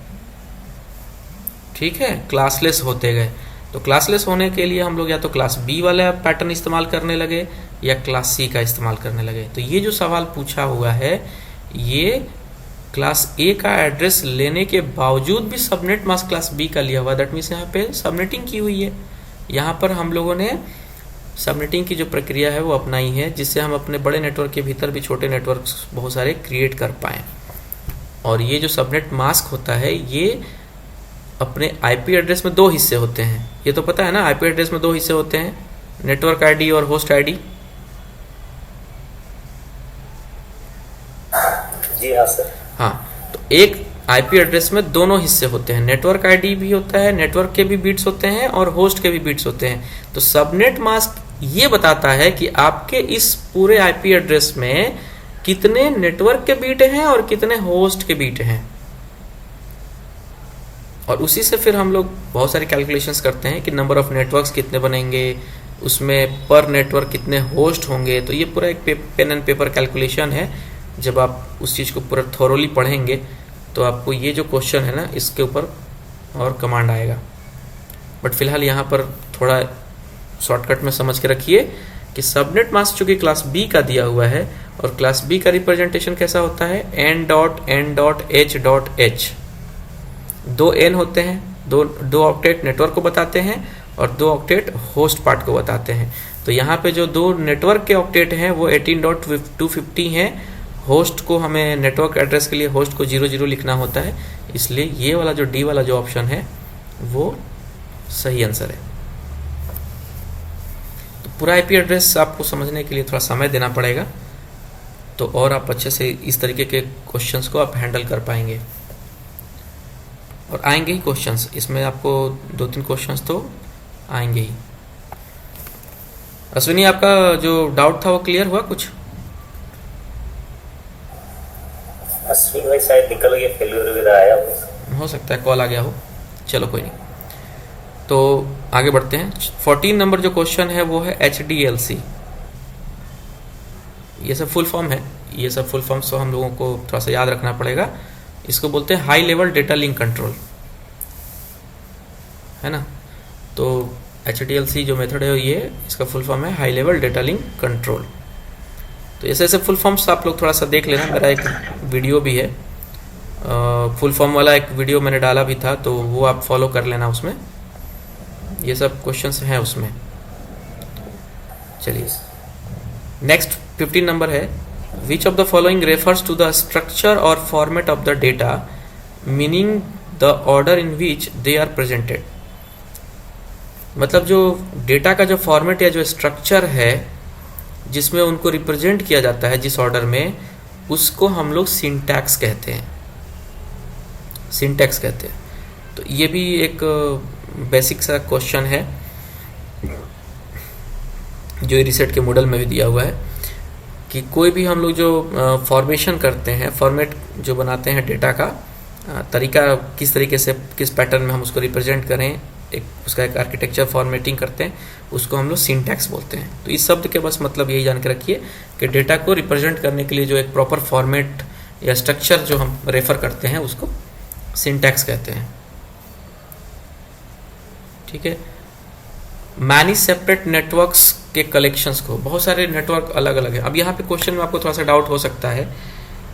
ठीक है, क्लासलेस होते गए। तो क्लासलेस होने के लिए हम लोग या तो क्लास बी वाला पैटर्न इस्तेमाल करने लगे या क्लास सी का इस्तेमाल करने लगे। तो ये जो सवाल पूछा हुआ है, ये क्लास ए का एड्रेस लेने के बावजूद भी सबनेट मास्क क्लास बी का लिया हुआ। दैट मीन्स यहाँ पे सबनेटिंग की हुई है। यहाँ पर हम लोगों ने सबनेटिंग की जो प्रक्रिया है वो अपनाई है, जिससे हम अपने बड़े नेटवर्क के भीतर भी छोटे नेटवर्क्स बहुत सारे क्रिएट कर पाएँ। और ये जो सबनेट मास्क होता है, ये अपने आईपी एड्रेस में 2 हिस्से होते हैं। ये तो पता है ना, आईपी एड्रेस में 2 हिस्से होते हैं, नेटवर्क आईडी और होस्ट आईडी। जी हाँ सर। हाँ, तो एक आईपी एड्रेस में दोनों हिस्से होते हैं, नेटवर्क आईडी भी होता है, नेटवर्क के भी बिट्स होते हैं और होस्ट के भी बिट्स होते हैं। तो सबनेट मास्क ये बताता है कि आपके इस पूरे आईपी एड्रेस में कितने नेटवर्क के बीट हैं और कितने होस्ट के बीट हैं। और उसी से फिर हम लोग बहुत सारे कैलकुलेशंस करते हैं कि नंबर ऑफ नेटवर्क्स कितने बनेंगे, उसमें पर नेटवर्क कितने होस्ट होंगे। तो ये पूरा एक पेन एंड पेपर कैलकुलेशन है। जब आप उस चीज़ को पूरा थोरोली पढ़ेंगे तो आपको ये जो क्वेश्चन है ना, इसके ऊपर और कमांड आएगा। बट फिलहाल यहाँ पर थोड़ा शॉर्टकट में समझ के रखिए कि सबनेट मास्क चूँकि क्लास बी का दिया हुआ है और क्लास बी का रिप्रेजेंटेशन कैसा होता है, n.n.h.h। दो n होते हैं, दो ऑक्टेट नेटवर्क को बताते हैं और 2 ऑक्टेट होस्ट पार्ट को बताते हैं। तो यहाँ पे जो 2 नेटवर्क के ऑक्टेट हैं वो 18.250 हैं। होस्ट को हमें नेटवर्क एड्रेस के लिए होस्ट को 00 लिखना होता है, इसलिए ये वाला जो डी वाला जो ऑप्शन है वो सही आंसर है। तो पूरा आईपी एड्रेस आपको समझने के लिए थोड़ा समय देना पड़ेगा, तो और आप अच्छे से इस तरीके के क्वेश्चंस को आप हैंडल कर पाएंगे। और आएंगे ही क्वेश्चंस, इसमें आपको 2-3 क्वेश्चंस तो आएंगे ही। अश्विनी, आपका जो डाउट था वो क्लियर हुआ कुछ? अश्विनी भाई शायद निकल गए, फेलियर वगैरह आया हो सकता है, कॉल आ गया हो। चलो कोई नहीं, तो आगे बढ़ते हैं। 14 नंबर जो क्वेश्चन है वो है HDLC। ये सब फुल फॉर्म है, ये सब फुल फॉर्म्स तो हम लोगों को थोड़ा सा याद रखना पड़ेगा। इसको बोलते हैं high level data link control, है ना। तो HDLC जो मेथड है ये, इसका फुल फॉर्म है high level data link control. तो ऐसे ऐसे फुल फॉर्म्स आप लोग थोड़ा सा देख लेना, मेरा एक वीडियो भी है फुल फॉर्म वाला, एक वीडियो मैंने डाला भी था, तो वो आप फॉलो कर लेना, उसमें ये सब क्वेश्चंस हैं उसमें। चलिए नेक्स्ट 15 नंबर है, which of the following refers to the structure और format of the data meaning the order in which they are presented. मतलब जो डेटा का जो फॉर्मेट या जो स्ट्रक्चर है जिसमें उनको रिप्रेजेंट किया जाता है जिस ऑर्डर में, उसको हम लोग सिंटैक्स कहते हैं, सिंटैक्स कहते हैं। तो ये भी एक बेसिक सा क्वेश्चन है जो रिसेट के मॉडल में भी दिया हुआ है कि कोई भी हम लोग जो फॉर्मेशन करते हैं, फॉर्मेट जो बनाते हैं डेटा का तरीका, किस तरीके से किस पैटर्न में हम उसको रिप्रेजेंट करें, उसका एक आर्किटेक्चर फॉर्मेटिंग करते हैं, उसको हम लोग सिंटैक्स बोलते हैं। तो इस शब्द के बस मतलब यही जान के रखिए कि डेटा को रिप्रेजेंट करने के लिए जो एक प्रॉपर फॉर्मेट या स्ट्रक्चर जो हम रेफर करते हैं उसको सिंटैक्स कहते हैं। ठीक है। मैनी सेपरेट नेटवर्क्स के कलेक्शंस को, बहुत सारे नेटवर्क अलग अलग है। अब यहाँ पे क्वेश्चन में आपको थोड़ा सा डाउट हो सकता है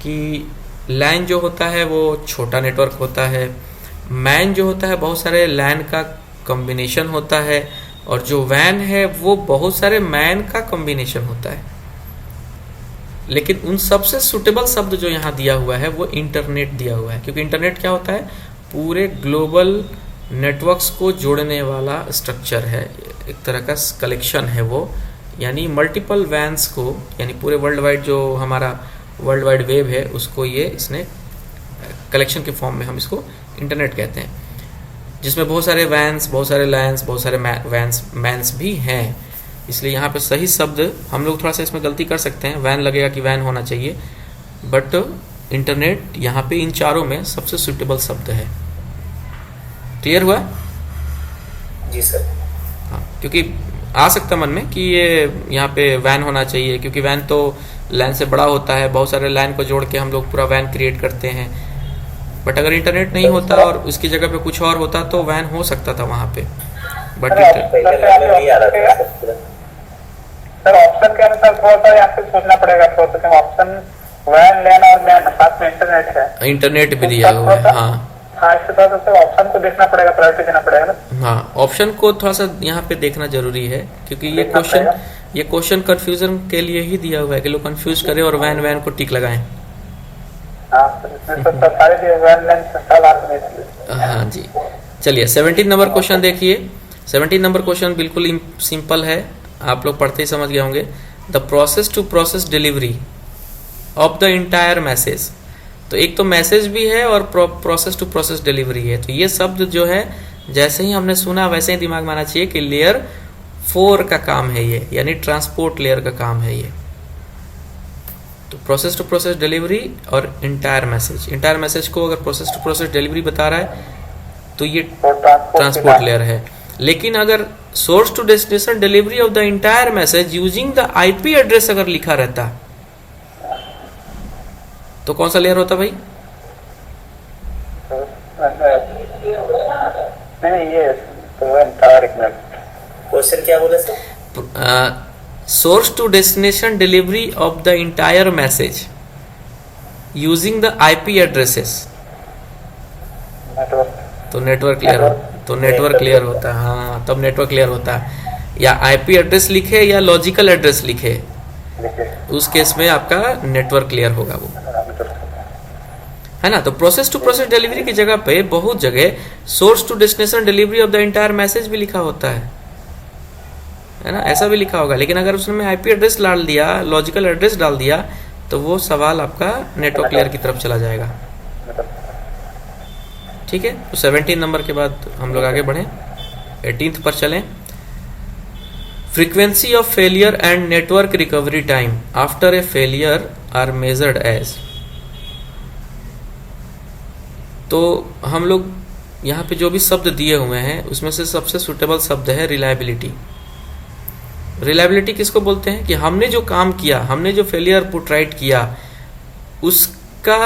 कि लैन जो होता है वो छोटा नेटवर्क होता है, मैन जो होता है बहुत सारे लैन का कॉम्बिनेशन होता है, और जो वैन है वो बहुत सारे मैन का कॉम्बिनेशन होता है। लेकिन उन सबसे सुटेबल शब्द जो यहाँ दिया हुआ है वो इंटरनेट दिया हुआ है, क्योंकि इंटरनेट क्या होता है, पूरे ग्लोबल नेटवर्क्स को जोड़ने वाला स्ट्रक्चर है, एक तरह का कलेक्शन है वो, यानी मल्टीपल वैन्स को, यानी पूरे वर्ल्ड वाइड जो हमारा वर्ल्ड वाइड वेब है उसको ये इसने कलेक्शन के फॉर्म में हम इसको इंटरनेट कहते हैं, जिसमें बहुत सारे वैन्स, बहुत सारे लैन्स, बहुत सारे मैन्स भी हैं। इसलिए यहाँ पे सही शब्द हम लोग थोड़ा सा इसमें गलती कर सकते हैं, वैन लगेगा कि वैन होना चाहिए, बट इंटरनेट यहाँ पे इन चारों में सबसे सुटेबल शब्द है। क्लियर हुआ? जी सर। हाँ, क्योंकि आ सकता मन में कि ये यहाँ पे वैन होना चाहिए, क्योंकि वैन तो लैन से बड़ा होता है, बहुत सारे लैन को जोड़ के हम लोग पूरा वैन क्रिएट करते हैं। बट अगर इंटरनेट नहीं होता और उसकी जगह पे कुछ और होता तो वैन हो सकता था वहाँ पे, बट सर ऑप्शन के अनुसार थोड़ा सा यहाँ पे सोचना पड़ेगा, थोड़ा सा ऑप्शन वैन लैन और मैन साथ में इंटरनेट है, इंटरनेट भी दिया हुआ है। हाँ हाँ, इसके साथ तो ऑप्शन को देखना पड़ेगा, प्रायोरिटी देना पड़ेगा ना। हाँ, ऑप्शन को थोड़ा सा यहाँ पे देखना जरूरी है, क्योंकि ये क्वेश्चन कंफ्यूजन के लिए ही दिया हुआ है कि लोग कंफ्यूज करें और वैन वैन को टिक लगाएं। हाँ जी, चलिए 17 नंबर क्वेश्चन देखिए। 17 नंबर क्वेश्चन बिल्कुल सिंपल है, आप लोग पढ़ते ही समझ गए होंगे। The process to process delivery of the entire message. तो एक तो मैसेज भी है और प्रोसेस टू प्रोसेस डिलीवरी है। तो ये शब्द जो है जैसे ही हमने सुना वैसे ही दिमाग में आना चाहिए कि लेयर 4 का काम है ये, यानी ट्रांसपोर्ट लेयर का काम है ये। तो प्रोसेस टू प्रोसेस डिलीवरी और इंटायर मैसेज, इंटायर मैसेज को अगर प्रोसेस टू प्रोसेस डिलीवरी बता रहा है तो ये ट्रांसपोर्ट लेयर है। लेकिन अगर source to destination delivery of the entire message using the IP address अगर लिखा रहता तो कौन सा लेयर होता भाई? क्वेश्चन क्या बोले sir? Source to destination delivery of the entire message using the IP addresses. तो नेटवर्क क्लियर होता है। हाँ, तब नेटवर्क क्लियर होता है। या आईपी एड्रेस लिखे या लॉजिकल एड्रेस लिखे, उस केस में आपका नेटवर्क क्लियर होगा वो, है ना। तो प्रोसेस टू प्रोसेस डिलीवरी की जगह पे बहुत जगह source to destination delivery of the entire message भी लिखा होता है ना, ऐसा भी लिखा होगा। लेकिन अगर उसने आईपी एड्रेस डाल दिया, लॉजिकल एड्रेस डाल दिया, तो वो सवाल आपका नेटवर्क क्लियर की तरफ चला जाएगा। ठीक है, तो 17 नंबर के बाद हम लोग आगे बढ़ें, 18 पर चलें। Frequency of failure and network recovery time after a failure are measured as. तो हम लोग यहाँ पे जो भी शब्द दिए हुए हैं उसमें से सबसे सुटेबल शब्द है रिलायबिलिटी। रिलायबिलिटी किसको बोलते हैं कि हमने जो काम किया, हमने जो फेलियर पुट राइट किया, उसका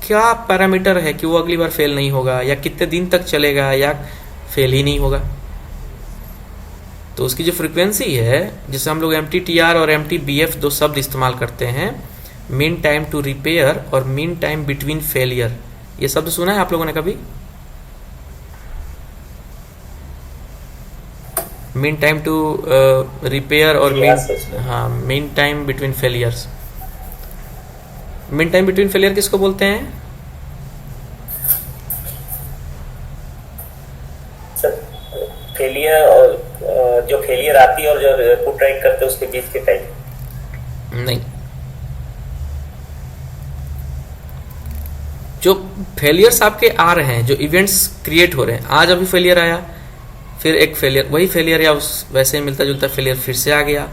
क्या पैरामीटर है कि वो अगली बार फेल नहीं होगा, या कितने दिन तक चलेगा, या फेल ही नहीं होगा। तो उसकी जो फ्रीक्वेंसी है, जिसे हम लोग MTTR और MTBF दो शब्द इस्तेमाल करते हैं, मीन टाइम टू रिपेयर और मीन टाइम बिटवीन फेलियर। ये शब्द सुना है आप लोगों ने कभी? मीन टाइम टू रिपेयर और mean time between failures. Mean time between failure किसको बोलते हैं? फेलियर और जो फेलियर आती है और जो पुट राइट करते हैं उसके बीच के टाइम नहीं। जो फेलियर्स आपके आ रहे हैं, जो इवेंट्स क्रिएट हो रहे हैं, आज अभी फेलियर आया, फिर एक फेलियर, वही फेलियर या उस वैसे ही मिलता जुलता फेलियर फिर से आ गया।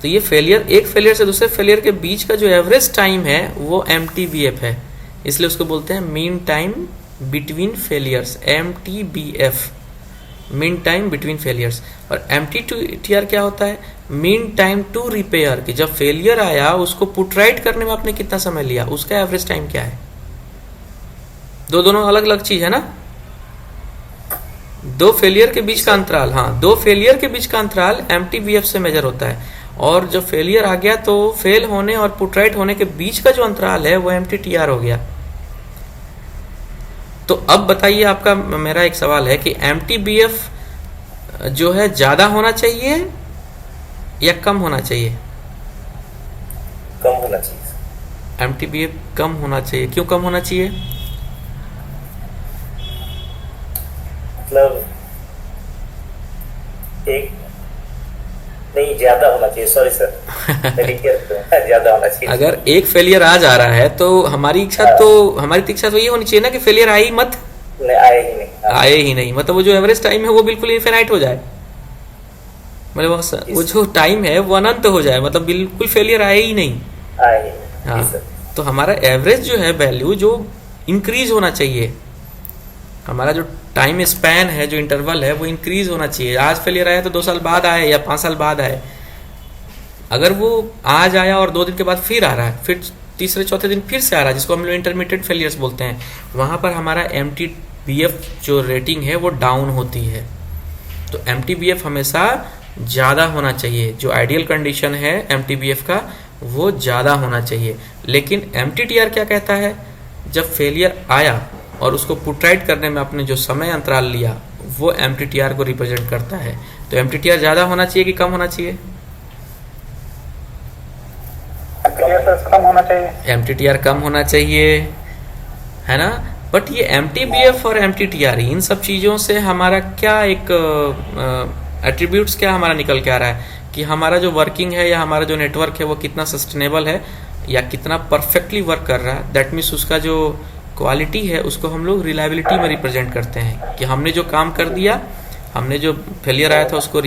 तो ये फेलियर, एक फेलियर से दूसरे फेलियर के बीच का जो एवरेज टाइम है वो MTBF है, इसलिए उसको बोलते हैं mean time between failures, MTBF, mean time between failures. और MTTR क्या होता है? मीन टाइम टू रिपेयर, कि जब फेलियर आया उसको पुट राइट करने में आपने कितना समय लिया, उसका एवरेज टाइम क्या है। दोनों अलग अलग चीज है ना। दो फेलियर के बीच का अंतराल, हाँ, दो फेलियर के बीच का अंतराल MTBF से मेजर होता है, और जब फेलियर आ गया तो फेल होने और पुट राइट होने के बीच का जो अंतराल है वो MTTR हो गया। तो अब बताइए, आपका मेरा एक सवाल है कि MTBF जो है ज्यादा होना चाहिए या कम होना चाहिए? कम होना चाहिए। MTBF कम होना चाहिए। क्यों कम होना चाहिए? मतलब एक नहीं, ज्यादा होना चाहिए। सॉरी सर, ज्यादा होना चाहिए। अगर एक फेलियर आ जा रहा है तो हमारी इच्छा तो ये होनी चाहिए ना कि फेलियर आए ही मत, आए ही नहीं, मतलब वो जो एवरेज टाइम है वो बिल्कुल इनफिनाइट हो जाए, मतलब वो जो टाइम है वो अनंत हो जाए, मतलब बिल्कुल फेलियर आए ही नहीं। हाँ, तो हमारा एवरेज जो है वैल्यू जो इंक्रीज होना चाहिए, हमारा जो टाइम स्पैन है, जो इंटरवल है वो इंक्रीज होना चाहिए। आज फेलियर आया तो 2 साल बाद आए या 5 साल बाद आए। अगर वो आज आया और 2 दिन के बाद फिर आ रहा है, फिर तीसरे चौथे दिन फिर से आ रहा है, जिसको हम लोग इंटरमीडिएट फेलियर्स बोलते हैं, वहां पर हमारा MTBF जो रेटिंग है वो डाउन होती है। तो MTBF हमेशा ज़्यादा होना चाहिए, जो आइडियल कंडीशन है MTBF का वो ज़्यादा होना चाहिए। लेकिन MTTR क्या कहता है? जब फेलियर आया और उसको पुट राइट करने में आपने जो समय अंतराल लिया वो MTTR को रिप्रेजेंट करता है। तो MTTR ज़्यादा होना चाहिए कि कम होना चाहिए? कम होना चाहिए। MTTR कम होना चाहिए, है ना। बट ये MTBF और MTTR, इन सब चीज़ों से हमारा क्या एक एट्रीब्यूट्स क्या हमारा निकल के आ रहा है कि हमारा जो वर्किंग है या हमारा जो नेटवर्क है वो कितना सस्टेनेबल है या कितना परफेक्टली वर्क कर रहा है। दैट मीन्स उसका जो क्वालिटी है उसको हम लोग रिलायबिलिटी में रिप्रेजेंट करते हैं कि हमने जो काम कर दिया, हमने जो फेलियर आया था उसको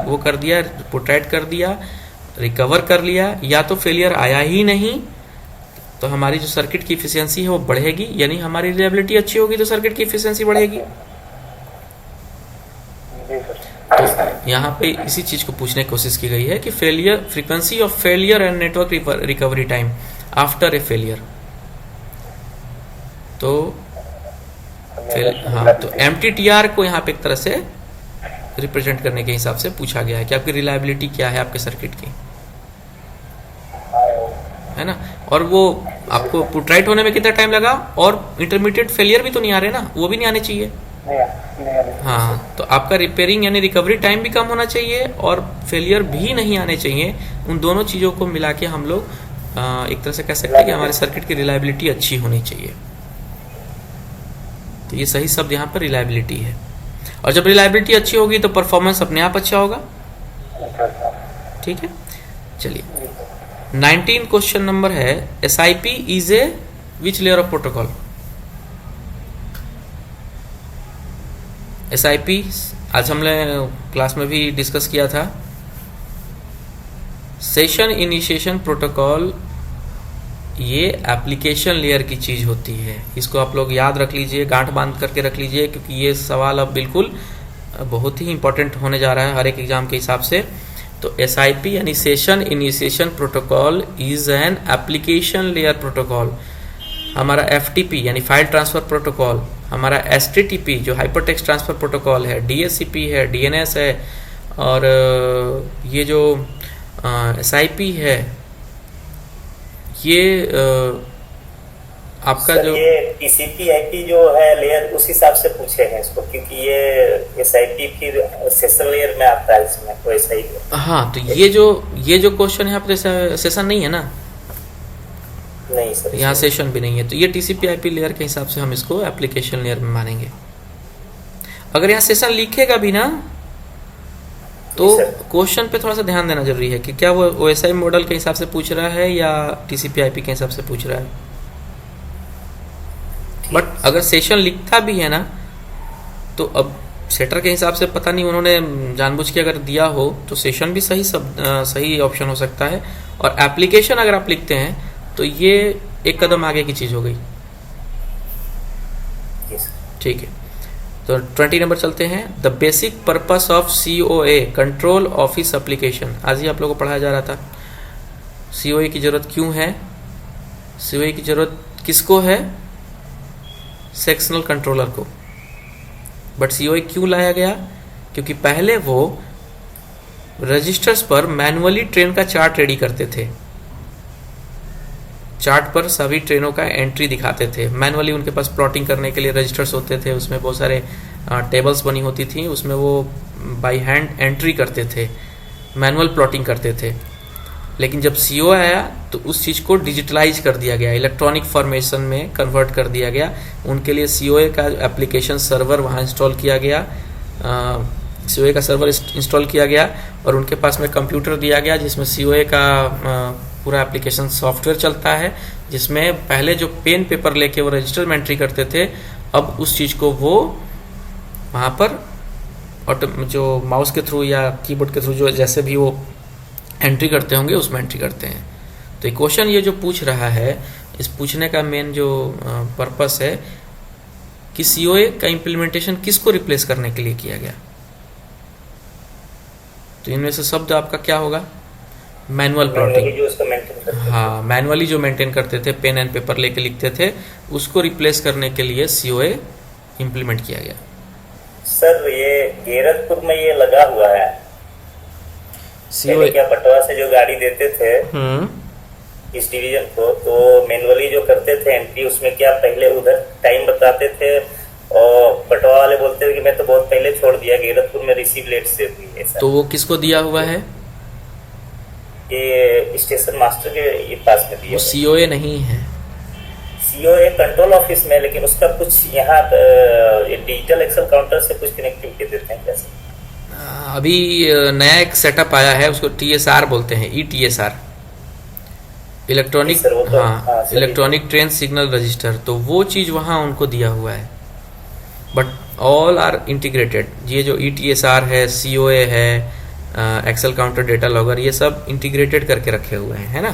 वो कर दिया, पुट राइट कर दिया, रिकवर कर लिया, या तो फेलियर आया ही नहीं तो हमारी जो सर्किट की इफिशियंसी है वो बढ़ेगी, यानी हमारी रिलायबिलिटी अच्छी होगी तो सर्किट की इफिशियंसी बढ़ेगी। तो यहाँ पे इसी चीज को पूछने की कोशिश की गई है कि failure, frequency of failure and network recovery time after a failure. तो हाँ, तो MTTR को यहाँ पे एक तरह से रिप्रेजेंट करने के हिसाब से पूछा गया है कि आपकी रिलायबिलिटी क्या है आपके सर्किट की। है ना। और वो आपको पुट राइट होने में कितना टाइम लगा, और इंटरमीडिएट फेलियर भी तो नहीं आ रहे ना, वो भी नहीं आने चाहिए। हाँ, तो आपका रिपेयरिंग यानी रिकवरी टाइम भी कम होना चाहिए और फेलियर भी नहीं आने चाहिए। उन दोनों चीज़ों को मिला के हम लोग एक तरह से कह सकते हैं कि हमारे सर्किट की रिलायबिलिटी अच्छी होनी चाहिए। तो ये सही शब्द यहाँ पर रिलायबिलिटी है, और जब रिलायबिलिटी अच्छी होगी तो परफॉर्मेंस अपने आप अच्छा होगा। ठीक है, चलिए 19 क्वेश्चन नंबर है, SIP is a which layer of protocol. SIP आज हमने क्लास में भी डिस्कस किया था। सेशन इनिशिएशन प्रोटोकॉल ये एप्लीकेशन लेयर की चीज होती है। इसको आप लोग याद रख लीजिए, गांठ बांध करके रख लीजिए, क्योंकि ये सवाल अब बिल्कुल बहुत ही इंपॉर्टेंट होने जा रहा है हर एक एग्जाम के हिसाब से। तो SIP यानी session initiation protocol is an application layer protocol. हमारा FTP यानी फाइल ट्रांसफर प्रोटोकॉल, हमारा STTP जो हाइपर टेक्स्ट ट्रांसफर प्रोटोकॉल है, DHCP है, DNS है, और ये जो SIP है ये आपका जो ये TCP/IP जो है लेयर उस हिसाब से पूछे हैं इसको, क्योंकि ये SIP फिर सेशन लेयर में आता है, इसमें कोई सही है। हाँ, तो ये जो क्वेश्चन है आपके सेशन नहीं है ना, नहीं सर, यहाँ सेशन भी नहीं है, तो ये TCP/IP लेयर के हिसाब से हम इसको एप्लीकेशन लेयर में मानेंगे। अगर यहाँ सेशन लिखेगा भी ना तो क्वेश्चन पे थोड़ा सा ध्यान देना जरूरी है कि क्या वो OSI मॉडल के हिसाब से पूछ रहा है या TCP/IP के हिसाब से पूछ रहा है। बट अगर सेशन लिखता भी है ना तो अब सेटर के हिसाब से पता नहीं उन्होंने जानबूझ के अगर दिया हो तो सेशन भी सही ऑप्शन हो सकता है, और एप्लीकेशन अगर आप लिखते हैं तो ये एक कदम आगे की चीज हो गई। ठीक है, तो 20 नंबर चलते हैं। The basic purpose of COA control office application. आज ही आप लोगों को पढ़ाया जा रहा था COA की जरूरत क्यों है। COA की जरूरत किसको है, सेक्शनल कंट्रोलर को। बट COA क्यों लाया गया, क्योंकि पहले वो रजिस्टर्स पर मैनुअली ट्रेन का चार्ट रेडी करते थे। चार्ट पर सभी ट्रेनों का एंट्री दिखाते थे मैनुअली। उनके पास प्लॉटिंग करने के लिए रजिस्टर्स होते थे, उसमें बहुत सारे टेबल्स बनी होती थी, उसमें वो बाय हैंड एंट्री करते थे, मैनुअल प्लॉटिंग करते थे। लेकिन जब COA आया तो उस चीज़ को डिजिटलाइज कर दिया गया, इलेक्ट्रॉनिक फॉर्मेशन में कन्वर्ट कर दिया गया। उनके लिए COA का एप्लीकेशन सर्वर वहाँ इंस्टॉल किया गया, COA का सर्वर इंस्टॉल किया गया, और उनके पास में कंप्यूटर दिया गया जिसमें COA का पूरा एप्लीकेशन सॉफ्टवेयर चलता है, जिसमें पहले जो पेन पेपर लेके वो रजिस्टर में एंट्री करते थे, अब उस चीज़ को वो वहाँ पर जो माउस के थ्रू या कीबोर्ड के थ्रू जो जैसे भी वो एंट्री करते होंगे उसमें एंट्री करते हैं। तो क्वेश्चन ये जो पूछ रहा है, इस पूछने का मेन जो पर्पस है कि COA का इम्प्लीमेंटेशन किसको रिप्लेस करने के लिए किया गया। तो इनमें से शब्द आपका क्या होगा, मैनुअल प्लॉटिंग। हाँ, मैनुअली जो मेंटेन करते थे, पेन एंड पेपर लेके लिखते थे, उसको रिप्लेस करने के लिए COA इम्प्लीमेंट किया गया। सर ये गोरखपुर में ये लगा हुआ है COA, क्या बटवा से जो गाड़ी देते थे इस डिवीजन को, तो मैनुअली जो करते थे एंट्री, उसमें क्या पहले उधर टाइम बताते थे और बटवा वाले बोलते थे कि मैं तो बहुत पहले छोड़ दिया, गोरखपुर में रिसीव लेट से हुई है। तो वो किसको दिया हुआ है, ये स्टेशन मास्टर के ये पास में दिया। COA नहीं है, COA कंट्रोल ऑफिस में, लेकिन उसका कुछ यहाँ डिजिटल एक्सेल काउंटर से कुछ कनेक्टिविटी देते हैं कैसे। अभी नया एक सेटअप आया है, उसको TSR बोलते हैं, ETSR, इलेक्ट्रॉनिक, हाँ, इलेक्ट्रॉनिक ट्रेन सिग्नल रजिस्टर। तो वो चीज़ वहाँ उनको दिया हुआ है, बट ऑल आर इंटीग्रेटेड। ये जो ETSR है, COA है, एक्सेल काउंटर, डेटा लॉगर, ये सब इंटीग्रेटेड करके रखे हुए हैं, है ना।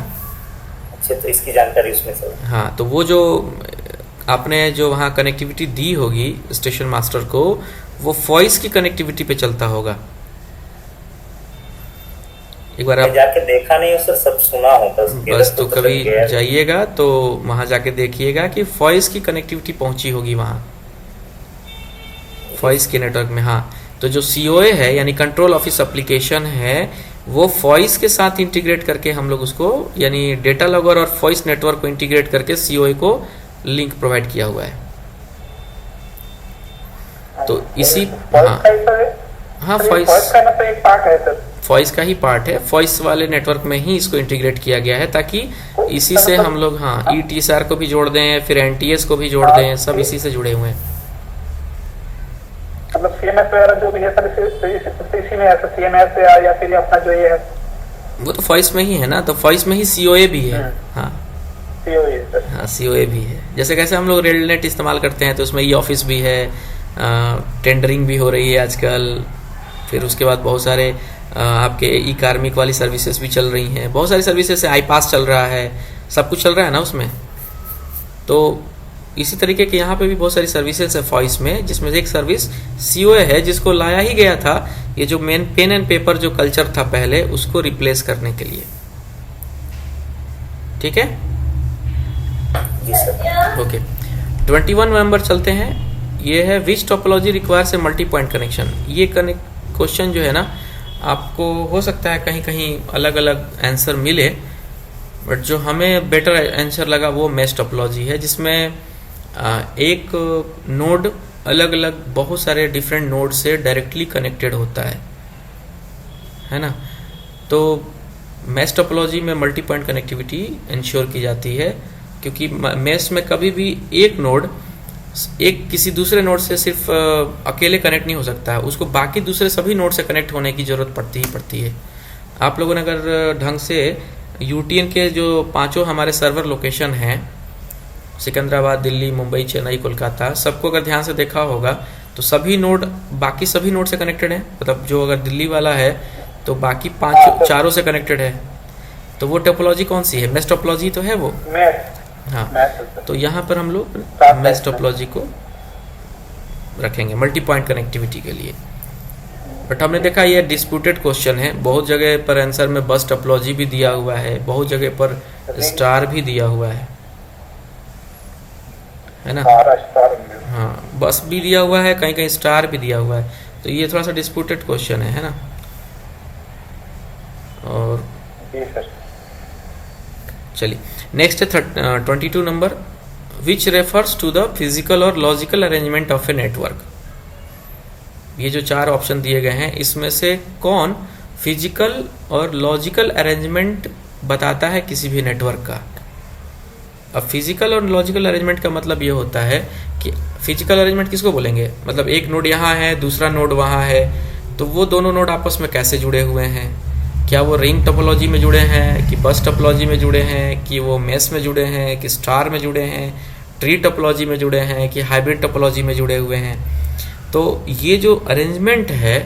अच्छा, तो इसकी जानकारी उसमें से। हाँ, तो वो जो आपने जो वहाँ कनेक्टिविटी दी होगी स्टेशन मास्टर को, वो वॉइस की कनेक्टिविटी पे चलता होगा। एक बार आप जाके देखा नहीं हो, सब सुना हो बस, तो कभी जाइएगा तो वहाँ जाके देखिएगा कि वॉइस की कनेक्टिविटी पहुंची होगी वहाँ, वॉइस के नेटवर्क में। हाँ, तो जो COA है यानी कंट्रोल ऑफिस एप्लीकेशन है, वो फॉइस के साथ इंटीग्रेट करके हम लोग उसको यानी डेटा लॉगर और फॉइस नेटवर्क को इंटीग्रेट करके COA को लिंक प्रोवाइड किया हुआ है। तो इसी हाँ फॉइस का एक पार्ट है सर, फॉइस का ही पार्ट है, फॉइस वाले नेटवर्क में ही इसको इंटीग्रेट किया गया है ताकि इसी से हम लोग हाँ ETSR को भी जोड़ दें, फिर NTS को भी जोड़ दें, सब इसी से जुड़े हुए हैं। मतलब CMS वगैरह जो भी है सर इसी में है सर, CMS या फिर अपना जो ये है वो तो फॉइस में ही है ना, तो फॉइस में ही COA भी है। हाँ COA सर, हाँ COA भी है। जैसे कैसे हम लोग रेलनेट इस्तेमाल करते हैं तो उसमें E-ऑफिस भी है, टेंडरिंग भी हो रही है आजकल, फिर उसके बाद बहुत सारे आपके E-कार्मिक वाली सर्विसेज भी चल रही हैं, बहुत सारी सर्विसेज है, iPass चल रहा है, सब कुछ चल रहा है ना उसमें। तो इसी तरीके के यहाँ पे भी बहुत सारी सर्विसेज है फॉइस में, जिसमें से एक सर्विस COA है जिसको लाया ही गया था ये जो मेन पेन एंड पेपर जो कल्चर था पहले, उसको रिप्लेस करने के लिए। ठीक है, ओके 21 नवंबर चलते हैं। ये है which topology requires a multi point connection. ये क्वेश्चन जो है ना, आपको हो सकता है कहीं कहीं अलग अलग आंसर मिले, बट जो हमें बेटर आंसर लगा वो मेश टोपोलॉजी है, जिसमें एक नोड अलग अलग बहुत सारे डिफरेंट नोड से डायरेक्टली कनेक्टेड होता है ना। तो मेश टोपोलॉजी में मल्टी पॉइंट कनेक्टिविटी इंश्योर की जाती है, क्योंकि मेश में कभी भी एक नोड एक किसी दूसरे नोड से सिर्फ अकेले कनेक्ट नहीं हो सकता है, उसको बाकी दूसरे सभी नोड से कनेक्ट होने की ज़रूरत पड़ती है। आप लोगों ने अगर ढंग से UTN के जो 5 हमारे सर्वर लोकेशन हैं, सिकंदराबाद, दिल्ली, मुंबई, चेन्नई, कोलकाता, सबको अगर ध्यान से देखा होगा तो सभी नोड बाकी सभी नोड से कनेक्टेड हैं। मतलब जो अगर दिल्ली वाला है तो बाकी 4 से कनेक्टेड है। तो वो टोपोलॉजी कौन सी है? मेश टोपोलॉजी तो है वो। हाँ, तो यहाँ पर हम लोग मेश टोपोलॉजी को रखेंगे मल्टी पॉइंट कनेक्टिविटी के लिए। बट हमने देखा ये डिस्प्यूटेड क्वेश्चन है, बहुत जगह पर आंसर में बस टोपोलॉजी भी दिया हुआ है, बहुत जगह पर स्टार भी दिया हुआ है ना। हाँ, बस भी दिया हुआ है, कहीं कहीं स्टार भी दिया हुआ है, तो ये थोड़ा सा डिस्प्यूटेड क्वेश्चन है ना। और चलिए नेक्स्ट है 22 number, which refers to the physical और logical arrangement of a network. ये जो 4 ऑप्शन दिए गए हैं, इसमें से कौन फिजिकल और लॉजिकल अरेंजमेंट बताता है किसी भी नेटवर्क का। अब फिजिकल और लॉजिकल अरेंजमेंट का मतलब ये होता है कि फिजिकल अरेंजमेंट किसको बोलेंगे, मतलब एक नोड यहाँ है, दूसरा नोड वहाँ है, तो वो दोनों नोड आपस में कैसे जुड़े हुए हैं, क्या वो रिंग टोपोलॉजी में जुड़े हैं, कि बस टोपोलॉजी में जुड़े हैं, कि वो मेश में जुड़े हैं, कि स्टार में जुड़े हैं, ट्री टोपोलॉजी में जुड़े हैं, कि हाइब्रिड टोपोलॉजी में जुड़े हुए हैं। तो ये जो अरेंजमेंट है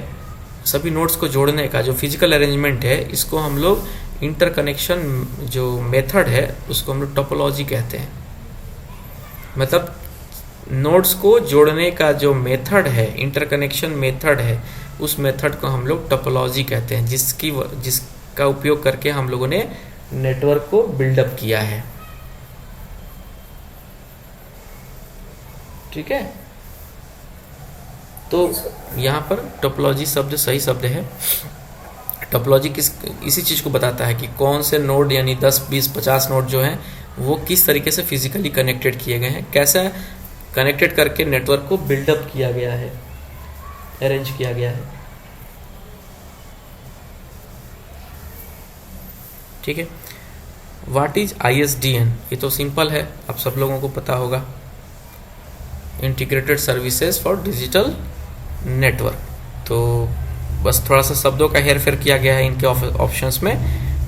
सभी नोड्स को जोड़ने का, जो फिजिकल अरेंजमेंट है, इसको हम लोग इंटरकनेक्शन जो मेथड है उसको हम लोग टोपोलॉजी कहते हैं। मतलब नोड्स को जोड़ने का जो मेथड है, इंटरकनेक्शन मेथड है, उस मेथड को हम लोग टोपोलॉजी कहते हैं, जिसका उपयोग करके हम लोगों ने नेटवर्क को बिल्डअप किया है। ठीक है, तो यहाँ पर टोपोलॉजी शब्द सही शब्द है। टोपोलॉजी इसी चीज़ को बताता है कि कौन से नोड यानी 10, 20, 50 नोड जो हैं वो किस तरीके से फिजिकली कनेक्टेड किए गए हैं, कैसा कनेक्टेड करके नेटवर्क को बिल्डअप किया गया है, अरेंज किया गया है। ठीक है, व्हाट इज ISDN? ये तो सिंपल है, आप सब लोगों को पता होगा, integrated services for digital network. तो बस थोड़ा सा शब्दों का हेरफेर किया गया है इनके ऑप्शंस में।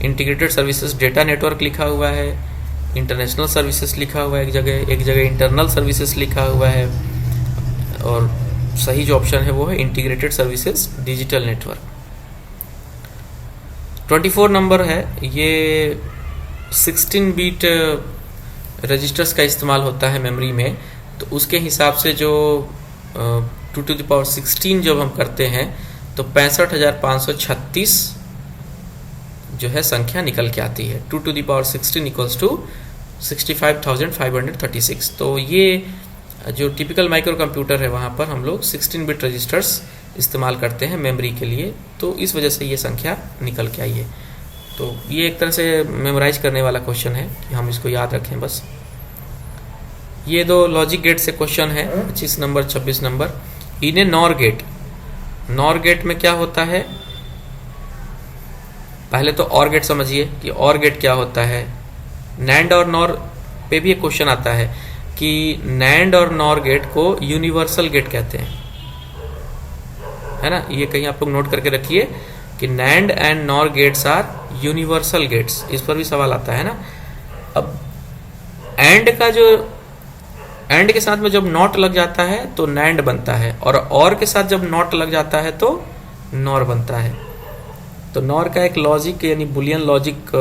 इंटीग्रेटेड सर्विसेज डेटा नेटवर्क लिखा हुआ है, इंटरनेशनल सर्विसेज लिखा हुआ है एक जगह इंटरनल सर्विसेज लिखा हुआ है, और सही जो ऑप्शन है वो है integrated services digital network. 24 number है, ये 16 बीट रजिस्टर्स का इस्तेमाल होता है मेमोरी में, तो उसके हिसाब से जो 2 to the power 16 जब हम करते हैं तो 65,536 जो है संख्या निकल के आती है। 2 to the power 16 equals to 65,536। तो ये जो टिपिकल माइक्रो कंप्यूटर है वहाँ पर हम लोग 16 बिट रजिस्टर्स इस्तेमाल करते हैं मेमोरी के लिए, तो इस वजह से ये संख्या निकल के आई है। तो ये एक तरह से मेमोराइज करने वाला क्वेश्चन है कि हम इसको याद रखें बस। ये दो लॉजिक गेट से क्वेश्चन है 25 नंबर 26 नंबर। इन्हें नॉर गेट, नॉर गेट में क्या होता है, पहले तो और गेट समझिए कि और गेट क्या होता है। नैंड और नॉर पे भी एक क्वेश्चन आता है कि नैंड और नॉर गेट को यूनिवर्सल गेट कहते हैं, है ना। ये कहीं आप लोग नोट करके रखिए कि NAND and NOR gates are universal gates, इस पर भी सवाल आता है ना। अब एंड का जो एंड के साथ में जब नॉट लग जाता है तो नैंड बनता है, और के साथ जब नॉट लग जाता है तो नॉर बनता है। तो नॉर का एक लॉजिक यानी बुलियन लॉजिक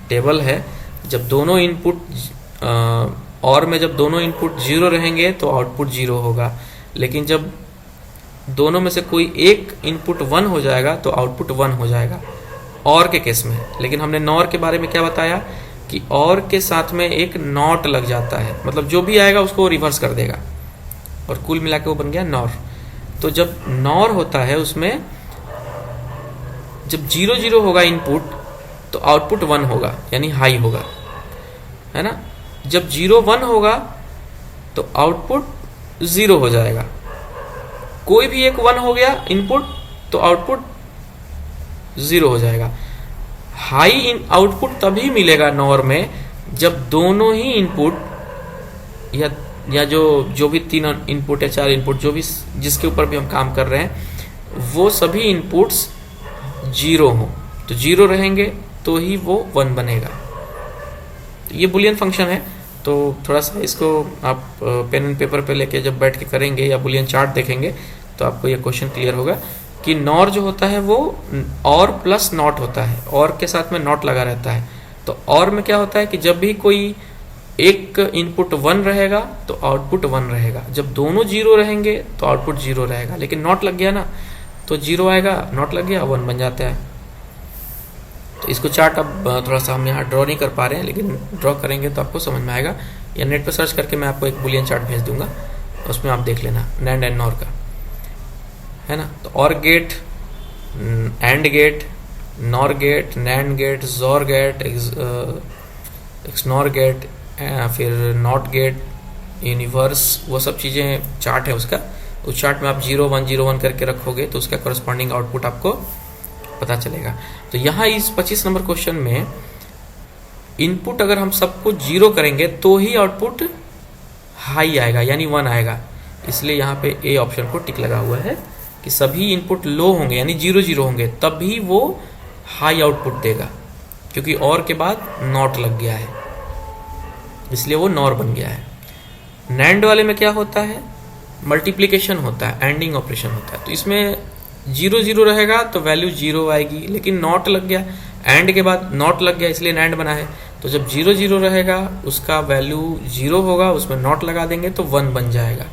टेबल है। जब दोनों इनपुट और में जब दोनों इनपुट 0 रहेंगे तो आउटपुट 0 होगा, लेकिन जब दोनों में से कोई एक इनपुट 1 हो जाएगा तो आउटपुट 1 हो जाएगा और के केस में। लेकिन हमने नॉर के बारे में क्या बताया कि और के साथ में एक नॉट लग जाता है, मतलब जो भी आएगा उसको रिवर्स कर देगा और कुल मिला के वो बन गया नॉर। तो जब नॉर होता है उसमें जब 0 0 होगा इनपुट तो आउटपुट 1 होगा यानी हाई होगा, है ना। जब 0 1 होगा तो आउटपुट 0 हो जाएगा। कोई भी एक 1 हो गया इनपुट तो आउटपुट 0 हो जाएगा। हाई आउटपुट तभी मिलेगा नॉर में जब दोनों ही इनपुट या जो भी 3 इनपुट या 4 इनपुट जो भी जिसके ऊपर भी हम काम कर रहे हैं वो सभी इनपुट्स 0 हो। तो 0 रहेंगे तो ही वो 1 बनेगा। ये बुलियन फंक्शन है। तो थोड़ा सा इसको आप पेन एंड पेपर पे लेके जब बैठ के करेंगे या बुलियन चार्ट देखेंगे तो आपको ये क्वेश्चन क्लियर होगा कि नॉर जो होता है वो और प्लस नॉट होता है, और के साथ में नॉट लगा रहता है। तो और में क्या होता है कि जब भी कोई एक इनपुट 1 रहेगा तो आउटपुट 1 रहेगा, जब दोनों 0 रहेंगे तो आउटपुट 0 रहेगा। लेकिन नॉट लग गया ना तो 0 आएगा, नॉट लग गया 1 बन जाता है। तो इसको चार्ट अब थोड़ा सा हम यहाँ ड्रॉ नहीं कर पा रहे हैं, लेकिन ड्रॉ करेंगे तो आपको समझ में आएगा, या नेट पर सर्च करके मैं आपको एक बुलियन चार्ट भेज दूंगा, उसमें आप देख लेना नैंड एंड नॉर का, है ना। तो OR gate, AND gate, NOR gate, NAND gate, XOR gate, XNOR gate, फिर नॉट गेट, यूनिवर्स, वो सब चीज़ें चार्ट है उसका। उस चार्ट में आप 0 1 0 1 करके रखोगे तो उसका करस्पॉन्डिंग आउटपुट आपको पता चलेगा। तो यहाँ इस 25 नंबर क्वेश्चन में इनपुट अगर हम सबको 0 करेंगे तो ही आउटपुट हाई आएगा यानी 1 आएगा। इसलिए यहाँ पे ए ऑप्शन को टिक लगा हुआ है कि सभी इनपुट लो होंगे यानी 0 0 होंगे तब भी वो हाई आउटपुट देगा, क्योंकि और के बाद नॉट लग गया है इसलिए वो नॉर बन गया है। नैंड वाले में क्या होता है, मल्टीप्लिकेशन होता है, एंडिंग ऑपरेशन होता है। तो इसमें 0 0 रहेगा तो वैल्यू 0 आएगी, लेकिन नॉट लग गया, एंड के बाद नॉट लग गया इसलिए नैंड बना है। तो जब 0 0 रहेगा उसका वैल्यू 0 होगा, उसमें नॉट लगा देंगे तो 1 बन जाएगा,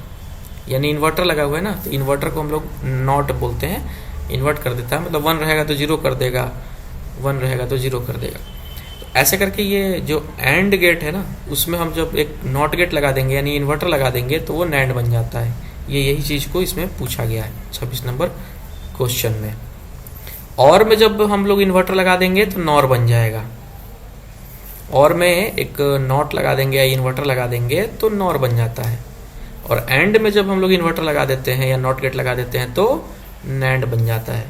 यानी इन्वर्टर लगा हुआ है ना। तो इन्वर्टर को हम लोग नॉट बोलते हैं, इन्वर्ट कर देता है, मतलब 1 रहेगा तो 0 कर देगा, 1 रहेगा तो 0 कर देगा। तो ऐसे करके ये जो एंड गेट है ना उसमें हम जब एक नॉट गेट लगा देंगे यानी इन्वर्टर लगा देंगे तो वो नैंड बन जाता है। ये यही चीज़ को इसमें पूछा गया है 26 नंबर क्वेश्चन में। और में जब हम लोग इन्वर्टर लगा देंगे तो नॉर बन जाएगा, और में एक नॉट लगा देंगे या इन्वर्टर लगा देंगे तो नॉर बन जाता है, और एंड में जब हम लोग इन्वर्टर लगा देते हैं या नॉट गेट लगा देते हैं तो नैंड बन जाता है।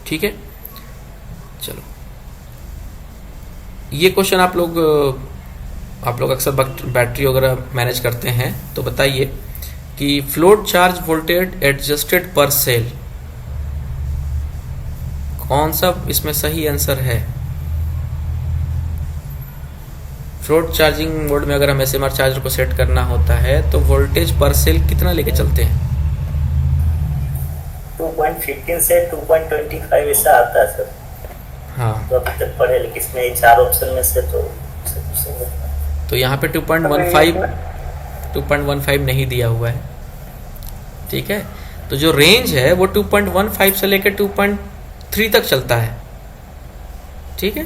ठीक है, चलो ये क्वेश्चन आप लोग अक्सर बैटरी वगैरह मैनेज करते हैं तो बताइए कि फ्लोट चार्ज वोल्टेज एडजस्टेड पर सेल, कौन सा इसमें सही आंसर है। फ्लोट चार्जिंग मोड में अगर हम एसएमआर चार्जर को सेट करना होता है तो वोल्टेज पर सेल कितना लेके चलते हैं। 2.15 से 2.25 ऐसा आता है सर। हाँ, तो अभी तक पढ़े, लेकिन इसमें 4 ऑप्शन में से तो यहाँ पे 2.15 नहीं दिया हुआ है। ठीक है, तो जो रेंज है वो 2.15 से लेकर 2.3 तक चलता है। ठीक है,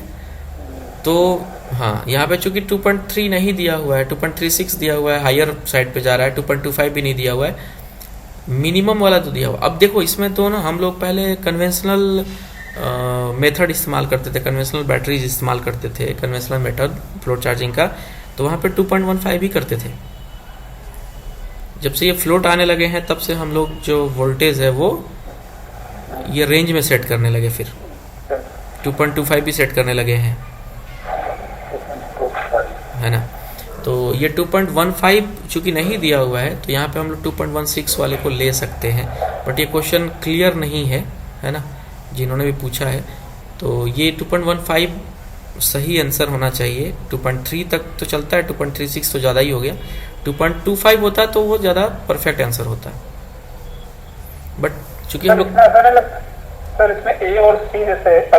तो हाँ, यहाँ पे चूंकि 2.3 नहीं दिया हुआ है, 2.36 दिया हुआ है, हायर साइड पे जा रहा है, 2.25 भी नहीं दिया हुआ है, मिनिमम वाला तो दिया हुआ। अब देखो इसमें तो ना हम लोग पहले कन्वेंशनल मेथड इस्तेमाल करते थे, कन्वेंशनल बैटरीज इस्तेमाल करते थे, कन्वेंशनल मेथड फ्लोट चार्जिंग का, तो वहाँ पे 2.15 ही करते थे। जब से ये फ्लोट आने लगे हैं तब से हम लोग जो वोल्टेज है वो ये रेंज में सेट करने लगे, फिर 2.25 भी सेट करने लगे हैं, है ना। तो ये 2.15 चूंकि नहीं दिया हुआ है तो यहाँ पे हम लोग 2.16 वाले को ले सकते हैं, बट ये क्वेश्चन क्लियर नहीं है ना, जिन्होंने भी पूछा है। तो ये 2.15 सही आंसर होना चाहिए। 2.3 तक तो चलता है, 2.36 तो ज़्यादा ही हो गया, 2.25 होता तो वो ज़्यादा परफेक्ट आंसर होता। बट चूंकि हम लोग सर इसमें ए और सी जैसे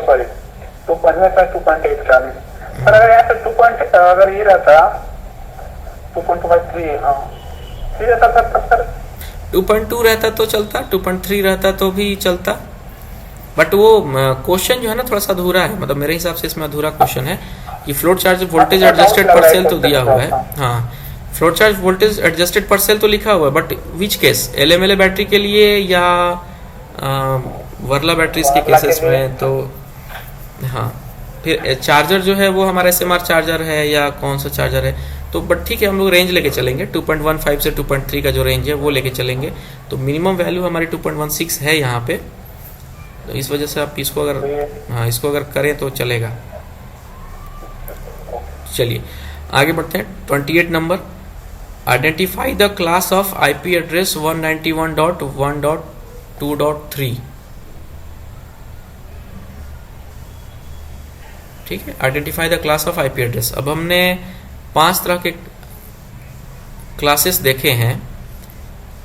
सॉरी 2.8 का सर, अगर यहाँ पे अगर ये रहता 2.53 हाँ रहता सर 2.2 रहता तो चलता, 2.3 रहता तो भी चलता, बट वो क्वेश्चन जो है ना थोड़ा सा अधूरा है, मतलब मेरे हिसाब से इसमें अधूरा क्वेश्चन है कि फ्लोट चार्ज वोल्टेज एडजस्टेड पर सेल तो दिया हुआ है, हाँ फ्लोट चार्ज वोल्टेज एडजस्टेड पर सेल तो लिखा हुआ है, but which case LMLA battery के लिए या वर्ला बैटरीज के केसेस में, तो हाँ फिर चार्जर जो है वो हमारा SMR चार्जर है या कौन सा चार्जर है, तो बट ठीक है हम लोग रेंज लेके चलेंगे, 2.15 से 2.3 का जो रेंज है वो लेके चलेंगे। तो मिनिमम वैल्यू हमारी 2.16 है यहाँ पे, तो इस वजह से आप इसको अगर करें तो चलेगा। चलिए आगे बढ़ते हैं। 28 number, identify the class of IP address 191.1.2.3। ठीक है, identify the class of IP address. अब हमने 5 तरह के क्लासेस देखे हैं।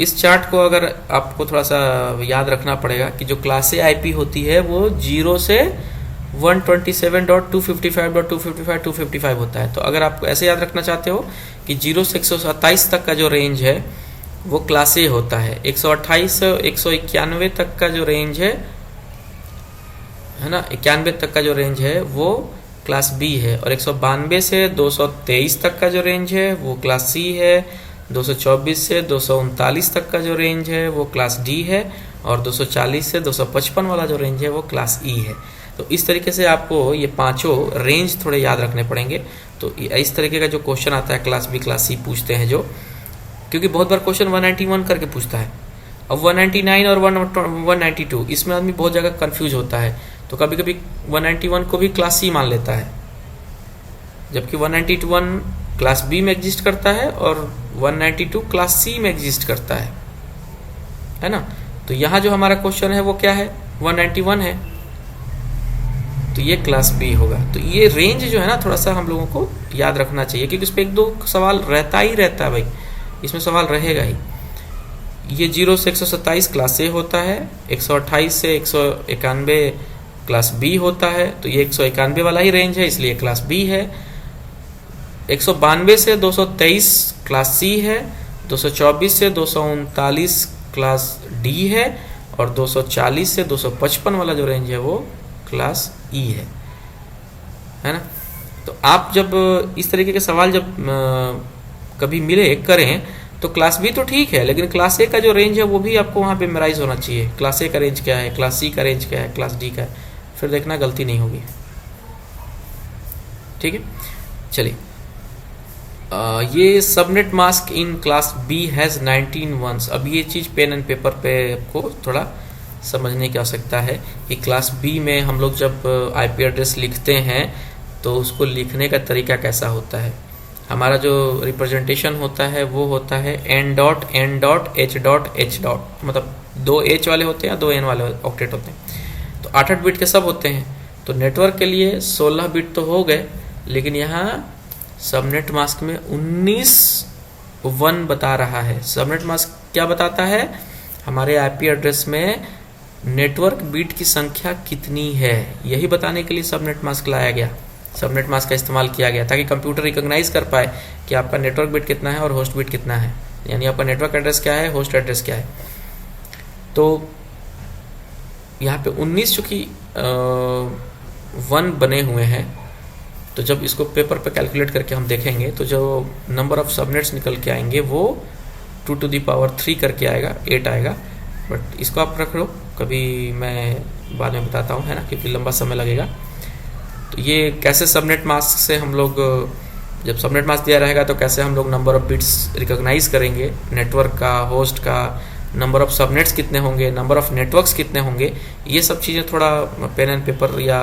इस चार्ट को अगर आपको थोड़ा सा याद रखना पड़ेगा कि जो क्लास A IP होती है वो 0 से 127.255.255 होता है। तो अगर आप ऐसे याद रखना चाहते हो कि 0 से 127 तक का जो रेंज है वो क्लास A होता है, 128 से 191 तक का जो रेंज है ना, 91 तक का जो रेंज है वो क्लास B है, और 192 से 223 तक का जो रेंज है वो क्लास C है, 224 से 239 तक का जो रेंज है वो क्लास D है, और 240 से 255 वाला जो रेंज है वो क्लास E है। तो इस तरीके से आपको ये पांचों रेंज थोड़े याद रखने पड़ेंगे। तो इस तरीके का जो क्वेश्चन आता है क्लास B क्लास C पूछते हैं जो, क्योंकि बहुत बार क्वेश्चन 191 करके पूछता है। अब 199 और 192 इसमें आदमी बहुत जगह कंफ्यूज होता है, तो कभी कभी 191 को भी क्लास C मान लेता है, जबकि 191 क्लास B में एग्जिस्ट करता है और 192 क्लास C में एग्जिस्ट करता है ना। तो यहाँ जो हमारा क्वेश्चन है वो क्या है, 191 है, तो ये क्लास B होगा। तो ये रेंज जो है ना थोड़ा सा हम लोगों को याद रखना चाहिए, क्योंकि इस पर 1-2 सवाल रहता ही रहता है भाई, इसमें सवाल रहेगा ही। ये 0 से 127 क्लास A होता है, 128 से 191 क्लास B होता है, तो ये 191 वाला ही रेंज है इसलिए क्लास B है। 192 से 223 क्लास C है, 224 से 239 क्लास D है, और 240 से 255 वाला जो रेंज है वो क्लास E है ना। तो आप जब इस तरीके के सवाल जब कभी मिले करें तो क्लास B तो ठीक है, लेकिन क्लास A का जो रेंज है वो भी आपको वहाँ पे मेमोराइज होना चाहिए। क्लास A का रेंज क्या है, क्लास C का रेंज क्या है, क्लास D का है, फिर देखना गलती नहीं होगी। ठीक है, चलिए ये subnet mask in class B has 19 ones. अब ये चीज़ पेन एंड पेपर पे आपको थोड़ा समझने की आवश्यकता है कि क्लास B में हम लोग जब IP एड्रेस लिखते हैं तो उसको लिखने का तरीका कैसा होता है। हमारा जो रिप्रेजेंटेशन होता है वो होता है N dot N dot H dot H dot, मतलब 2 H वाले होते हैं, 2 N वाले ऑक्टेट होते हैं, तो 8-8 बिट के सब होते हैं। तो नेटवर्क के लिए 16 बिट तो हो गए, लेकिन यहाँ सबनेट मास्क में 19 1 बता रहा है। सबनेट मास्क क्या बताता है, हमारे IP एड्रेस में नेटवर्क बिट की संख्या कितनी है, यही बताने के लिए सबनेट मास्क लाया गया, सबनेट मास्क का इस्तेमाल किया गया, ताकि कंप्यूटर रिकॉग्नाइज कर पाए कि आपका नेटवर्क बिट कितना है और होस्ट बिट कितना है, यानी आपका नेटवर्क एड्रेस क्या है, होस्ट एड्रेस क्या है। तो यहाँ पे 19 चूंकि 1 बने हुए हैं, तो जब इसको पेपर पे कैलकुलेट करके हम देखेंगे तो जो नंबर ऑफ सबनेट्स निकल के आएंगे वो 2⁻³ करके आएगा, 8 आएगा। बट इसको आप रख लो, कभी मैं बाद में बताता हूँ, है ना, क्योंकि लंबा समय लगेगा। तो ये कैसे सबनेट मास्क से हम लोग, जब सबनेट मास्क दिया रहेगा तो कैसे हम लोग नंबर ऑफ बिट्स रिकॉग्नाइज करेंगे, नेटवर्क का, होस्ट का, नंबर ऑफ सबनेट्स कितने होंगे, नंबर ऑफ नेटवर्क्स कितने होंगे, ये सब चीज़ें थोड़ा पेन एंड पेपर, या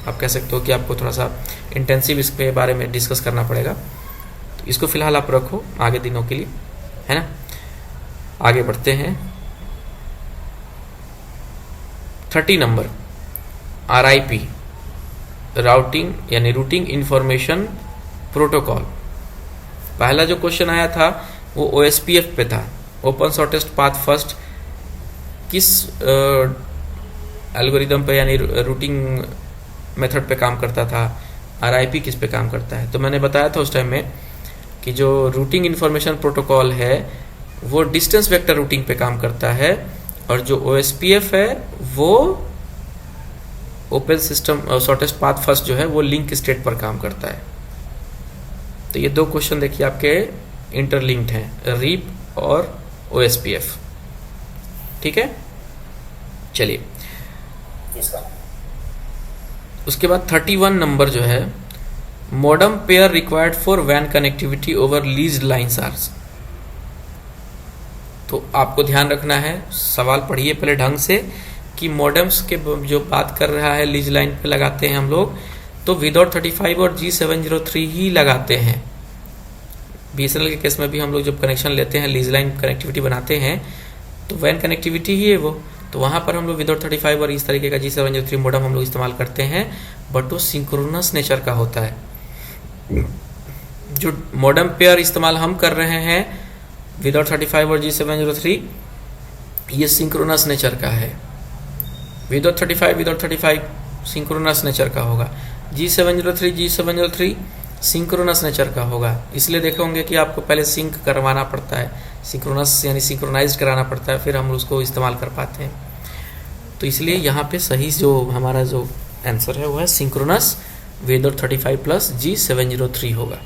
आप कह सकते हो कि आपको थोड़ा सा इंटेंसिव इसके बारे में डिस्कस करना पड़ेगा। तो इसको फिलहाल आप रखो आगे दिनों के लिए, है ना। आगे बढ़ते हैं। 30 नंबर RIP, राउटिंग यानी रूटिंग इंफॉर्मेशन प्रोटोकॉल। पहला जो क्वेश्चन आया था वो OSPF पे था, ओपन शॉर्टेस्ट पाथ फर्स्ट। किस एल्गोरिदम पे यानी रूटिंग मेथड पे काम करता था, RIP किस पे काम करता है। तो मैंने बताया था उस टाइम में कि जो रूटिंग इंफॉर्मेशन प्रोटोकॉल है वो डिस्टेंस वेक्टर रूटिंग पे काम करता है, और जो OSPF है वो open system shortest path first जो है वो लिंक स्टेट पर काम करता है। तो ये दो क्वेश्चन देखिए आपके इंटरलिंक्ड हैं, RIP और OSPF। ठीक है, चलिए उसके बाद 31 नंबर जो है, मॉडम पेयर रिक्वायर्ड फॉर वैन connectivity over leased lines are. तो आपको ध्यान रखना है, सवाल पढ़िए पहले ढंग से कि मॉडम्स के जो बात कर रहा है लीज लाइन पे लगाते हैं हम लोग, तो विदाउट 35 और G703 ही लगाते हैं। BSNL के केस में भी हम लोग जब कनेक्शन लेते हैं, लीज लाइन कनेक्टिविटी बनाते हैं, तो वैन कनेक्टिविटी ही है वो, तो वहाँ पर हम लोग विदाउट 35 और इस तरीके का G703 मॉडम हम लोग इस्तेमाल करते हैं, बट वो सिंक्रोनस नेचर का होता है। जो मॉडम पेयर इस्तेमाल हम कर रहे हैं विदाउट 35 और G703, ये सिंक्रोनस नेचर का है। विदाउट 35 सिंक्रोनस नेचर का होगा, G703 सिंक्रोनस नेचर का होगा। इसलिए देखे होंगे कि आपको पहले सिंक करवाना पड़ता है, सिंक्रोनस यानी सिंक्रोनाइज्ड कराना पड़ता है, फिर हम उसको इस्तेमाल कर पाते हैं। तो इसलिए यहाँ पे सही जो हमारा जो आंसर है वो है सिंक्रोनस विदाउट 35 प्लस G703 होगा।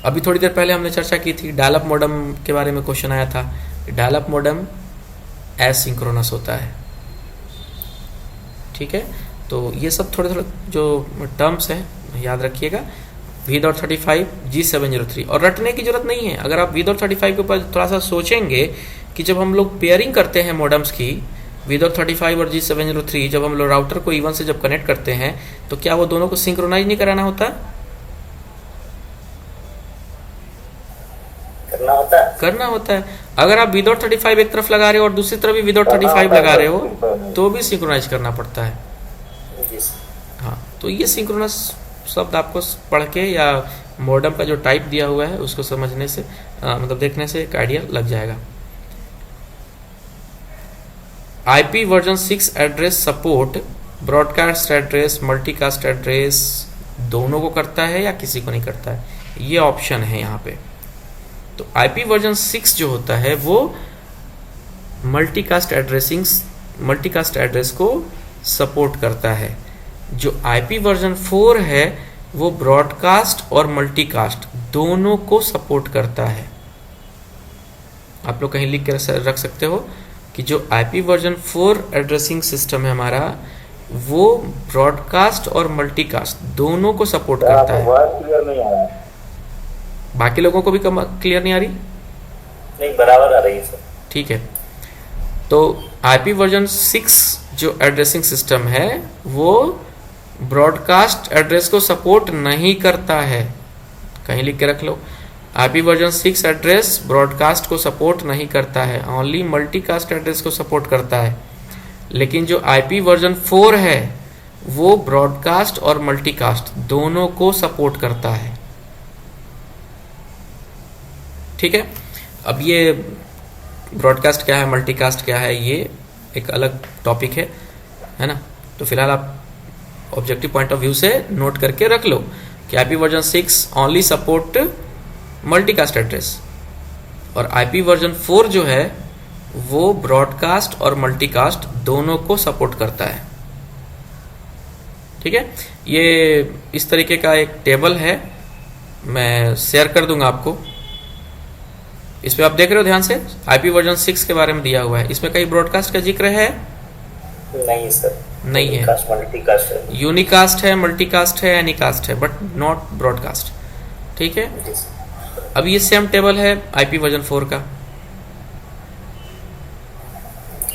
अभी थोड़ी देर पहले हमने चर्चा की थी, डायल अप मॉडम के बारे में क्वेश्चन आया था। डायल अप मॉडम एसिंक्रोनस होता है। ठीक है, तो ये सब थोड़े थोड़े जो टर्म्स हैं याद रखिएगा। विदाउट 35 G703, और रटने की जरूरत नहीं है। अगर आप विदाउट 35 के ऊपर थोड़ा सा सोचेंगे कि जब हम लोग पेयरिंग करते हैं मॉडम्स की विदाउट 35 और G703, जब हम लोग राउटर को E1 से जब कनेक्ट करते हैं तो क्या वो दोनों को सिंक्रोनाइज नहीं कराना होता? करना होता है। अगर आप विदाउट 35 एक तरफ लगा रहे हो और दूसरी तरफ भी विदाउट 35 लगा रहे हो तो भी सिंक्रोनाइज करना पड़ता है। हाँ, तो ये सिंक्रोनस शब्द आपको पढ़ के या मॉडम का जो टाइप दिया हुआ है उसको समझने से मतलब देखने से एक आइडिया लग जाएगा। IP version 6 address support broadcast address, multicast address दोनों को करता है या किसी को नहीं करता है, ये ऑप्शन है यहाँ पे। तो IP वर्जन 6 जो होता है वो मल्टीकास्ट एड्रेस को सपोर्ट करता है। जो IP वर्जन 4 है वो ब्रॉडकास्ट और मल्टीकास्ट दोनों को सपोर्ट करता है। आप लोग कहीं लिख के रख सकते हो कि जो IP वर्जन 4 एड्रेसिंग सिस्टम है हमारा वो ब्रॉडकास्ट और मल्टीकास्ट दोनों को सपोर्ट करता है। बाकी लोगों को भी क्लियर नहीं आ रही? नहीं, बराबर आ रही है सर। ठीक है, तो IP वर्जन 6 जो एड्रेसिंग सिस्टम है वो ब्रॉडकास्ट एड्रेस को सपोर्ट नहीं करता है। कहीं लिख के रख लो, IP वर्जन 6 एड्रेस ब्रॉडकास्ट को सपोर्ट नहीं करता है, ओनली मल्टीकास्ट एड्रेस को सपोर्ट करता है। लेकिन जो IP वर्जन 4 है वो ब्रॉडकास्ट और मल्टीकास्ट दोनों को सपोर्ट करता है। ठीक है, अब ये ब्रॉडकास्ट क्या है, मल्टीकास्ट क्या है, ये एक अलग टॉपिक है ना। तो फिलहाल आप ऑब्जेक्टिव पॉइंट ऑफ व्यू से नोट करके रख लो कि IP version 6 only support multicast address, और IP वर्जन 4 जो है वो ब्रॉडकास्ट और मल्टीकास्ट दोनों को सपोर्ट करता है। ठीक है, ये इस तरीके का एक टेबल है, मैं शेयर कर दूंगा आपको। इस पे आप देख रहे हो ध्यान से, आईपी वर्जन 6 के बारे में दिया हुआ है। इसमें कहीं ब्रॉडकास्ट का जिक्र है? नहीं सर, नहीं है। मल्टीकास्ट है, यूनिकास्ट है, मल्टीकास्ट है, एनीकास्ट है, बट नॉट ब्रॉडकास्ट। ठीक है, अब ये सेम टेबल है आईपी वर्जन 4 का।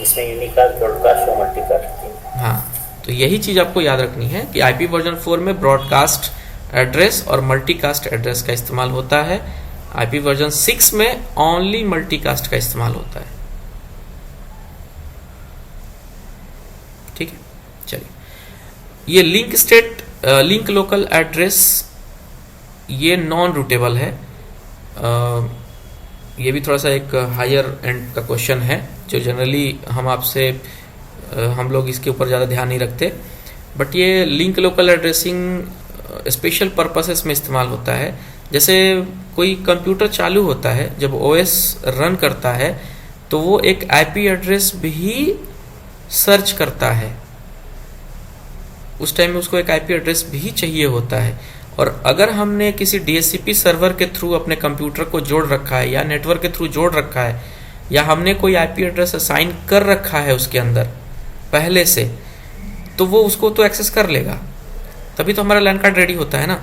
इसमें यूनिकास्ट, ब्रॉडकास्ट और मल्टीकास्ट। हाँ, तो यही चीज आपको याद रखनी है कि आईपी वर्जन 4 में ब्रॉडकास्ट एड्रेस और मल्टीकास्ट एड्रेस का इस्तेमाल होता है। आईपी वर्जन 6 में ओनली मल्टीकास्ट का इस्तेमाल होता है। ठीक है, चलिए, ये link state, link local address, ये नॉन रूटेबल है। ये भी थोड़ा सा एक हायर एंड का क्वेश्चन है, जो जनरली हम लोग इसके ऊपर ज़्यादा ध्यान नहीं रखते, बट ये link local addressing special purposes में इस्तेमाल होता है। जैसे कोई कंप्यूटर चालू होता है, जब ओएस रन करता है तो वो एक आईपी एड्रेस भी सर्च करता है, उस टाइम में उसको एक आईपी एड्रेस भी चाहिए होता है। और अगर हमने किसी डीएचसीपी सर्वर के थ्रू अपने कंप्यूटर को जोड़ रखा है या नेटवर्क के थ्रू जोड़ रखा है, या हमने कोई आईपी एड्रेस असाइन कर रखा है उसके अंदर पहले से, तो वो उसको तो एक्सेस कर लेगा। तभी तो हमारा लैन कार्ड रेडी होता है ना,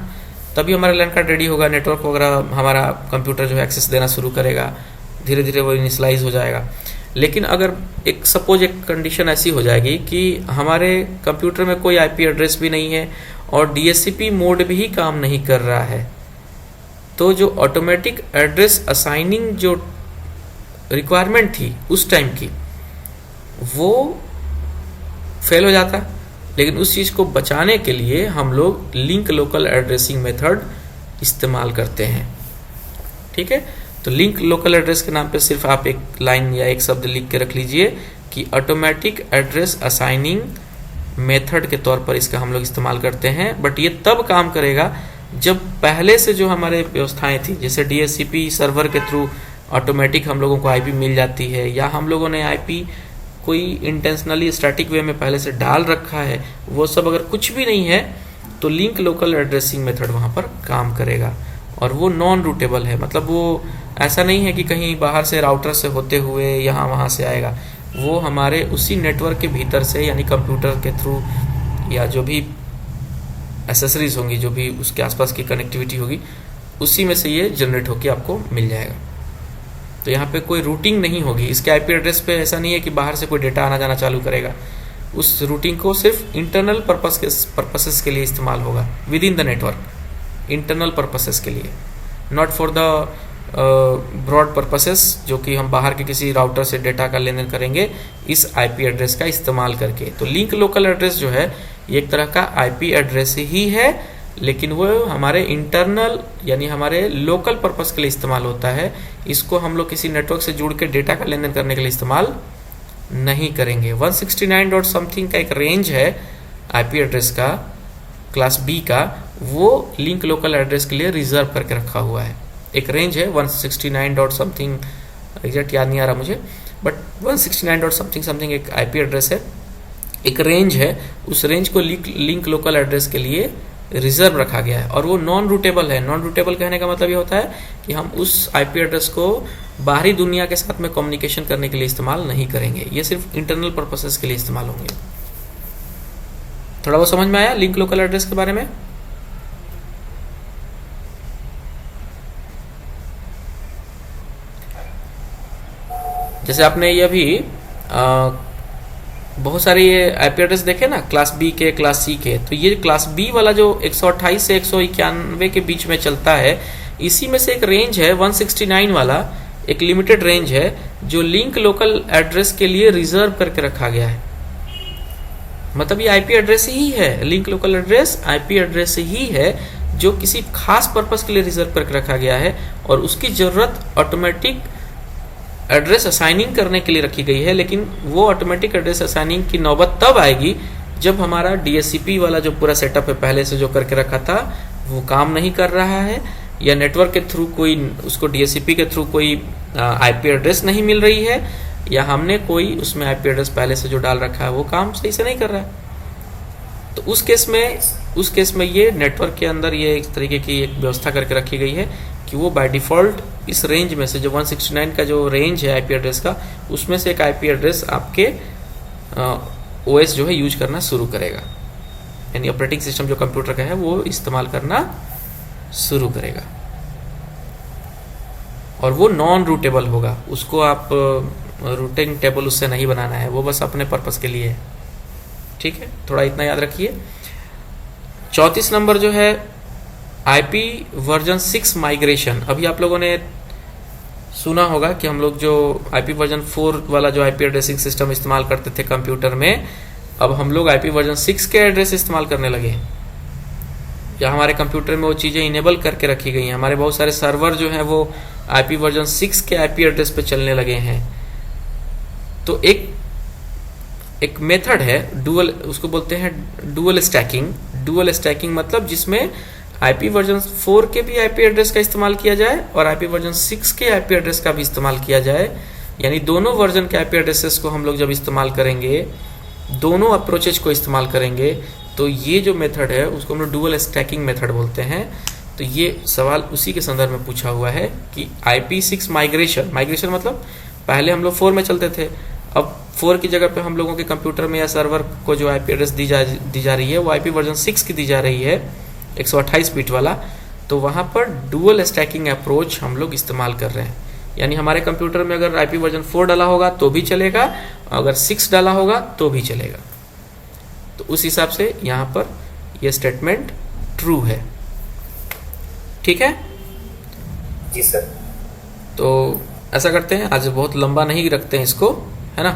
तभी हमारा लैन कार्ड रेडी होगा, नेटवर्क वगैरह हमारा कंप्यूटर जो है एक्सेस देना शुरू करेगा, धीरे धीरे वो इनिशियलाइज हो जाएगा। लेकिन अगर एक सपोज एक कंडीशन ऐसी हो जाएगी कि हमारे कंप्यूटर में कोई आईपी एड्रेस भी नहीं है और डीएचसीपी मोड भी काम नहीं कर रहा है, तो जो ऑटोमेटिक एड्रेस असाइनिंग जो रिक्वायरमेंट थी उस टाइम की, वो फेल हो जाता। लेकिन उस चीज़ को बचाने के लिए हम लोग लिंक लोकल एड्रेसिंग मेथड इस्तेमाल करते हैं। ठीक है, तो लिंक लोकल एड्रेस के नाम पे सिर्फ आप एक लाइन या एक शब्द लिख के रख लीजिए कि ऑटोमेटिक एड्रेस असाइनिंग मेथड के तौर पर इसका हम लोग इस्तेमाल करते हैं। बट ये तब काम करेगा जब पहले से जो हमारे व्यवस्थाएं थी, जैसे डीएचसीपी सर्वर के थ्रू ऑटोमेटिक हम लोगों को आईपी मिल जाती है, या हम लोगों ने आईपी कोई इंटेंशनली स्टैटिक वे में पहले से डाल रखा है, वो सब अगर कुछ भी नहीं है तो लिंक लोकल एड्रेसिंग मेथड वहाँ पर काम करेगा। और वो नॉन रूटेबल है, मतलब वो ऐसा नहीं है कि कहीं बाहर से राउटर से होते हुए यहाँ वहाँ से आएगा, वो हमारे उसी नेटवर्क के भीतर से, यानी कंप्यूटर के थ्रू या जो भी एसेसरीज होंगी, जो भी उसके आसपास की कनेक्टिविटी होगी, उसी में से ये जनरेट होकर आपको मिल जाएगा। तो यहाँ पे कोई रूटिंग नहीं होगी इसके आईपी एड्रेस पे। ऐसा नहीं है कि बाहर से कोई डेटा आना जाना चालू करेगा, उस रूटिंग को सिर्फ इंटरनल पर्पसेस के लिए इस्तेमाल होगा within the network, internal purposes के लिए, not for the broad purposes, जो कि हम बाहर के किसी राउटर से डेटा का लेन देन करेंगे इस आईपी एड्रेस का इस्तेमाल करके। तो लिंक लोकल एड्रेस जो है ये एक तरह का आईपी एड्रेस ही है, लेकिन वो हमारे इंटरनल यानी हमारे लोकल पर्पस के लिए इस्तेमाल होता है। इसको हम लोग किसी नेटवर्क से जुड़ के डेटा का लेन देन करने के लिए इस्तेमाल नहीं करेंगे। 169 डॉट समथिंग का एक रेंज है आईपी एड्रेस का, क्लास बी का, वो लिंक लोकल एड्रेस के लिए रिजर्व करके रखा हुआ है। एक रेंज है 169 डॉट समथिंग, एग्जैक्ट याद नहीं आ रहा मुझे, बट 169 डॉट समथिंग समथिंग एक आईपी एड्रेस है, एक रेंज है। उस रेंज को लिंक लोकल एड्रेस के लिए रिजर्व रखा गया है और वो नॉन रूटेबल है। नॉन रूटेबल कहने का मतलब ये होता है कि हम उस आईपी एड्रेस को बाहरी दुनिया के साथ में कम्युनिकेशन करने के लिए इस्तेमाल नहीं करेंगे, ये सिर्फ इंटरनल पर्पसेस के लिए इस्तेमाल होंगे। थोड़ा बहुत समझ में आया लिंक लोकल एड्रेस के बारे में? जैसे आपने ये अभी बहुत सारे ये आईपी एड्रेस देखे ना, क्लास बी के, क्लास सी के, तो ये क्लास बी वाला जो 128 से 191 के बीच में चलता है, इसी में से एक रेंज है 169 वाला, एक लिमिटेड रेंज है जो लिंक लोकल एड्रेस के लिए रिजर्व करके रखा गया है। मतलब ये आईपी एड्रेस ही है, link local address IP address ही है जो किसी खास पर्पस के लिए रिजर्व करके रखा गया है और उसकी जरूरत ऑटोमेटिक एड्रेस असाइनिंग करने के लिए रखी गई है। लेकिन वो ऑटोमेटिक एड्रेस असाइनिंग की नौबत तब आएगी जब हमारा डीएचसीपी वाला जो पूरा सेटअप है पहले से जो करके रखा था वो काम नहीं कर रहा है, या नेटवर्क के थ्रू कोई उसको डीएचसीपी के थ्रू कोई आईपी एड्रेस नहीं मिल रही है, या हमने कोई उसमें आईपी एड्रेस पहले से जो डाल रखा है वो काम सही से नहीं कर रहा है। तो उस केस में ये नेटवर्क के अंदर ये एक तरीके की एक व्यवस्था करके रखी गई है कि वो बाय डिफ़ॉल्ट इस रेंज में से जो 169 का जो रेंज है आईपी एड्रेस का, उसमें से एक आईपी एड्रेस आपके ओएस जो है यूज करना शुरू करेगा, यानी ऑपरेटिंग सिस्टम जो कंप्यूटर का है वो इस्तेमाल करना शुरू करेगा। और वो नॉन रूटेबल होगा, उसको आप रूटिंग टेबल उससे नहीं बनाना है, वो बस अपने पर्पस के लिए है। ठीक है, थोड़ा इतना याद रखिए। 34 नंबर जो है आईपी वर्जन 6 माइग्रेशन। अभी आप लोगों ने सुना होगा कि हम लोग जो आईपी वर्जन 4 वाला जो आईपी एड्रेसिंग सिस्टम इस्तेमाल करते थे कंप्यूटर में, अब हम लोग आईपी वर्जन 6 के एड्रेस इस्तेमाल करने लगे हैं, या हमारे कंप्यूटर में वो चीज़ें इनेबल करके रखी गई हैं। हमारे बहुत सारे सर्वर जो हैं वो आईपी वर्जन 6 के आईपी एड्रेस पे चलने लगे हैं। तो एक मेथड है डुअल, उसको बोलते हैं डुअल स्टैकिंग। डुअल स्टैकिंग मतलब जिसमें आईपी वर्जन 4 के भी आईपी एड्रेस का इस्तेमाल किया जाए और आईपी वर्जन 6 के आईपी एड्रेस का भी इस्तेमाल किया जाए, यानी दोनों वर्जन के आईपी एड्रेसेस को हम लोग जब इस्तेमाल करेंगे, दोनों अप्रोचेज को इस्तेमाल करेंगे, तो ये जो मेथड है उसको हम लोग डुअल स्टैकिंग मेथड बोलते हैं। तो ये सवाल उसी के संदर्भ में पूछा हुआ है कि IP6 माइग्रेशन मतलब पहले हम लोग 4 में चलते थे, अब 4 की जगह पे हम लोगों के कंप्यूटर में या सर्वर को जो आईपी एड्रेस दी जा रही है वो आईपी वर्जन 6 की दी जा रही है, 128 बिट वाला। तो वहाँ पर डुअल स्टैकिंग अप्रोच हम लोग इस्तेमाल कर रहे हैं, यानी हमारे कंप्यूटर में अगर आईपी वर्जन 4 डाला होगा तो भी चलेगा, अगर 6 डाला होगा तो भी चलेगा। तो उस हिसाब से यहाँ पर यह स्टेटमेंट ट्रू है। ठीक है जी सर। तो ऐसा करते हैं, आज बहुत लंबा नहीं रखते हैं इसको, है ना।